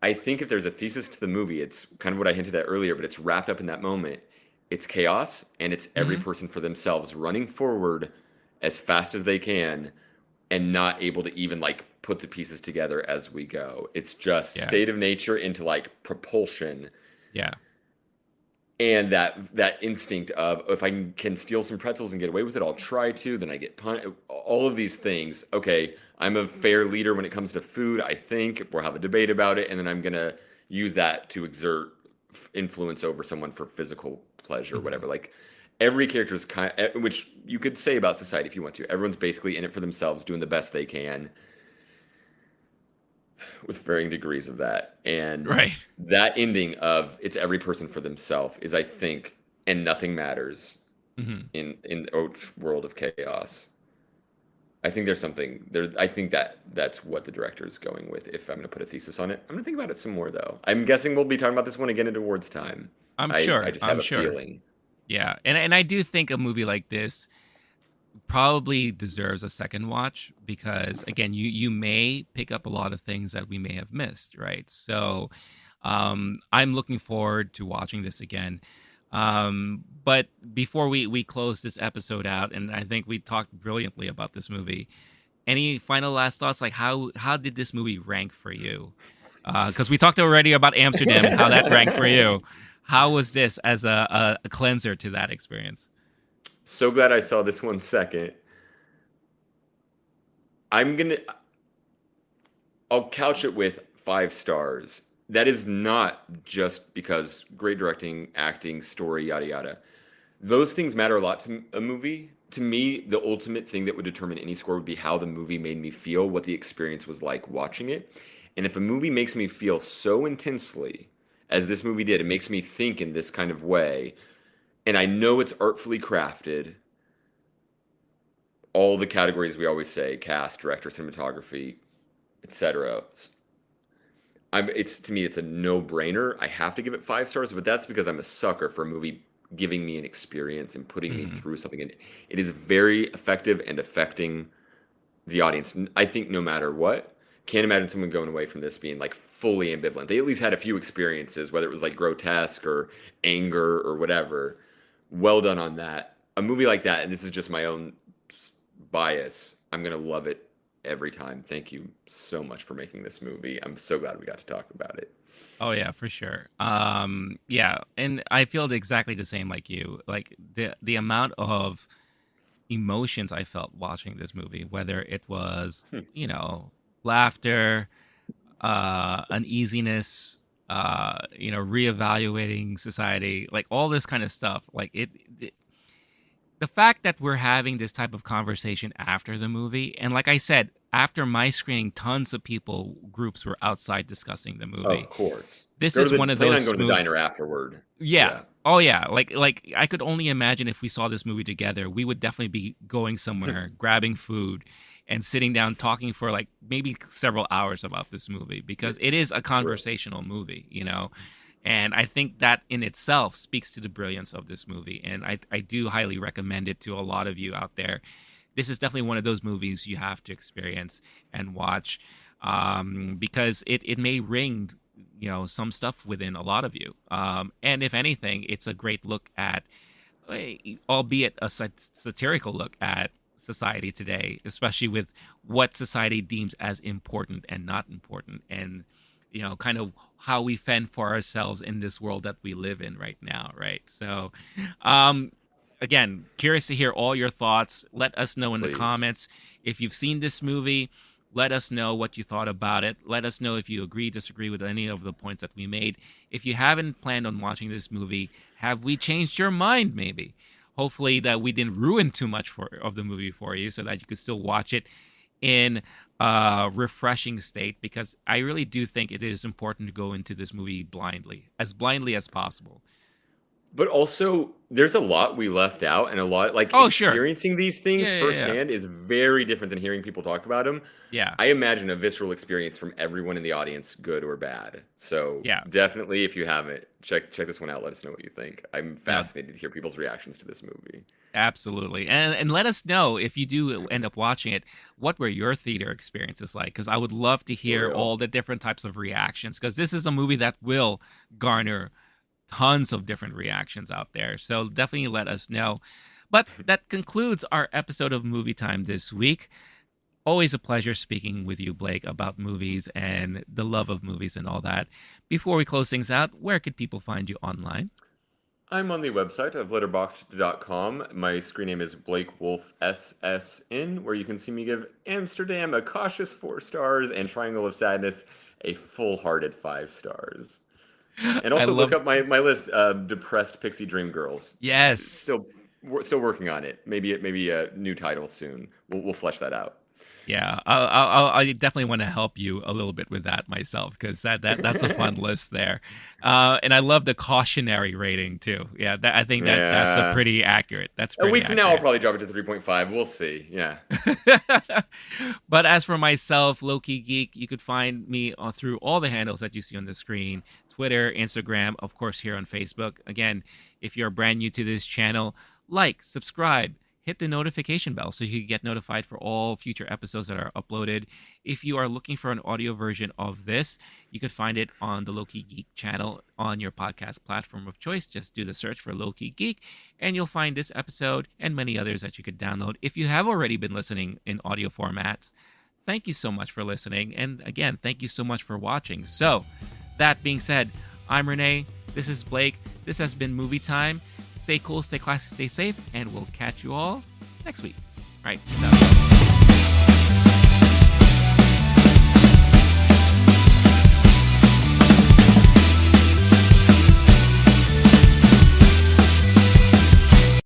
I think if there's a thesis to the movie, it's kind of what I hinted at earlier, but it's wrapped up in that moment. It's chaos, and it's every person for themselves running forward as fast as they can and not able to even like put the pieces together as we go. It's just state of nature into like propulsion. Yeah. And that instinct of, if I can steal some pretzels and get away with it, I'll try to. Then I get punished. All of these things. Okay, I'm a fair leader when it comes to food, I think. We'll have a debate about it. And then I'm going to use that to exert influence over someone for physical pleasure, whatever. Like, every character is which you could say about society if you want to. Everyone's basically in it for themselves, doing the best they can, with varying degrees of that. And that ending of it's every person for themselves is, I think, and nothing matters in the world of chaos. I think there's something there. I think that's what the director is going with. If I'm going to put a thesis on it, I'm going to think about it some more, though. I'm guessing we'll be talking about this one again in awards time. I'm sure. I just have a feeling. Yeah, and I do think a movie like this probably deserves a second watch, because again, you may pick up a lot of things that we may have missed, right? So I'm looking forward to watching this again. But before we close this episode out, and I think we talked brilliantly about this movie, any final last thoughts? Like, how did this movie rank for you? Because we talked already about Amsterdam and how that ranked for you. How was this as a cleanser to that experience? So glad I saw this one second. I'll couch it with 5 stars. That is not just because great directing, acting, story, yada, yada. Those things matter a lot to a movie. To me, the ultimate thing that would determine any score would be how the movie made me feel, what the experience was like watching it. And if a movie makes me feel so intensely, as this movie did, it makes me think in this kind of way, and I know it's artfully crafted, all the categories we always say, cast, director, cinematography, etc. To me, it's a no-brainer. I have to give it 5 stars, but that's because I'm a sucker for a movie giving me an experience and putting me through something. And it is very effective and affecting the audience. I think no matter what, can't imagine someone going away from this being like fully ambivalent. They at least had a few experiences, whether it was like grotesque or anger or whatever. Well done on that. A movie like that, and this is just my own bias, I'm going to love it every time. Thank you so much for making this movie. I'm so glad we got to talk about it. Oh yeah, for sure. Yeah, and I feel exactly the same like you. Like the amount of emotions I felt watching this movie, whether it was, laughter, uneasiness, reevaluating society, like all this kind of stuff. Like the fact that we're having this type of conversation after the movie, and like I said, after my screening, tons of groups were outside discussing the movie. Of course. This is one of plan those on going to the diner afterward. Yeah. Oh yeah. Like I could only imagine if we saw this movie together, we would definitely be going somewhere, grabbing food, and sitting down talking for like maybe several hours about this movie, because it is a conversational movie, you know. And I think that in itself speaks to the brilliance of this movie. And I do highly recommend it to a lot of you out there. This is definitely one of those movies you have to experience and watch, because it may ring, you know, some stuff within a lot of you. And if anything, it's a great look at, albeit a satirical look at society today, especially with what society deems as important and not important, and you know, kind of how we fend for ourselves in this world that we live in right now, right? So again, curious to hear all your thoughts. Let us know in the comments if you've seen this movie. Let us know what you thought about it. Let us know if you agree, disagree with any of the points that we made. If you haven't planned on watching this movie, have we changed your mind maybe? Hopefully that we didn't ruin too much of the movie for you, so that you could still watch it in a refreshing state, because I really do think it is important to go into this movie blindly as possible. But also, there's a lot we left out, and a lot, like, experiencing these things firsthand is very different than hearing people talk about them. Yeah. I imagine a visceral experience from everyone in the audience, good or bad. So definitely, if you haven't, check this one out. Let us know what you think. I'm fascinated to hear people's reactions to this movie. Absolutely. And let us know, if you do end up watching it, what were your theater experiences like? Because I would love to hear all the different types of reactions, because this is a movie that will garner tons of different reactions out there. So definitely let us know. But that concludes our episode of Movie Time this week. Always a pleasure speaking with you, Blake, about movies and the love of movies and all that. Before we close things out, where could people find you online? I'm on the website of letterboxd.com. My screen name is Blake Wolf SSN, where you can see me give Amsterdam a cautious 4 stars and Triangle of Sadness a full-hearted 5 stars. And also look up my list, Depressed Pixie Dream Girls. Yes. Still working on it. Maybe a new title soon. We'll flesh that out. Yeah, I definitely want to help you a little bit with that myself, because that's a fun list there. And I love the cautionary rating too. Yeah, I think that's a pretty accurate. That's pretty a week from now, I'll probably drop it to 3.5. We'll see. Yeah. But as for myself, LOWKE Geek, you could find me through all the handles that you see on the screen: Twitter, Instagram, of course, here on Facebook. Again, if you're brand new to this channel, like, subscribe, hit the notification bell so you can get notified for all future episodes that are uploaded. If you are looking for an audio version of this, you can find it on the LOWKE Geek channel on your podcast platform of choice. Just do the search for LOWKE Geek, and you'll find this episode and many others that you could download. If you have already been listening in audio formats, thank you so much for listening. And again, thank you so much for watching. So, that being said, I'm Rene. This is Blake. This has been Movie Time. Stay cool, stay classy, stay safe, and we'll catch you all next week. All right, peace out.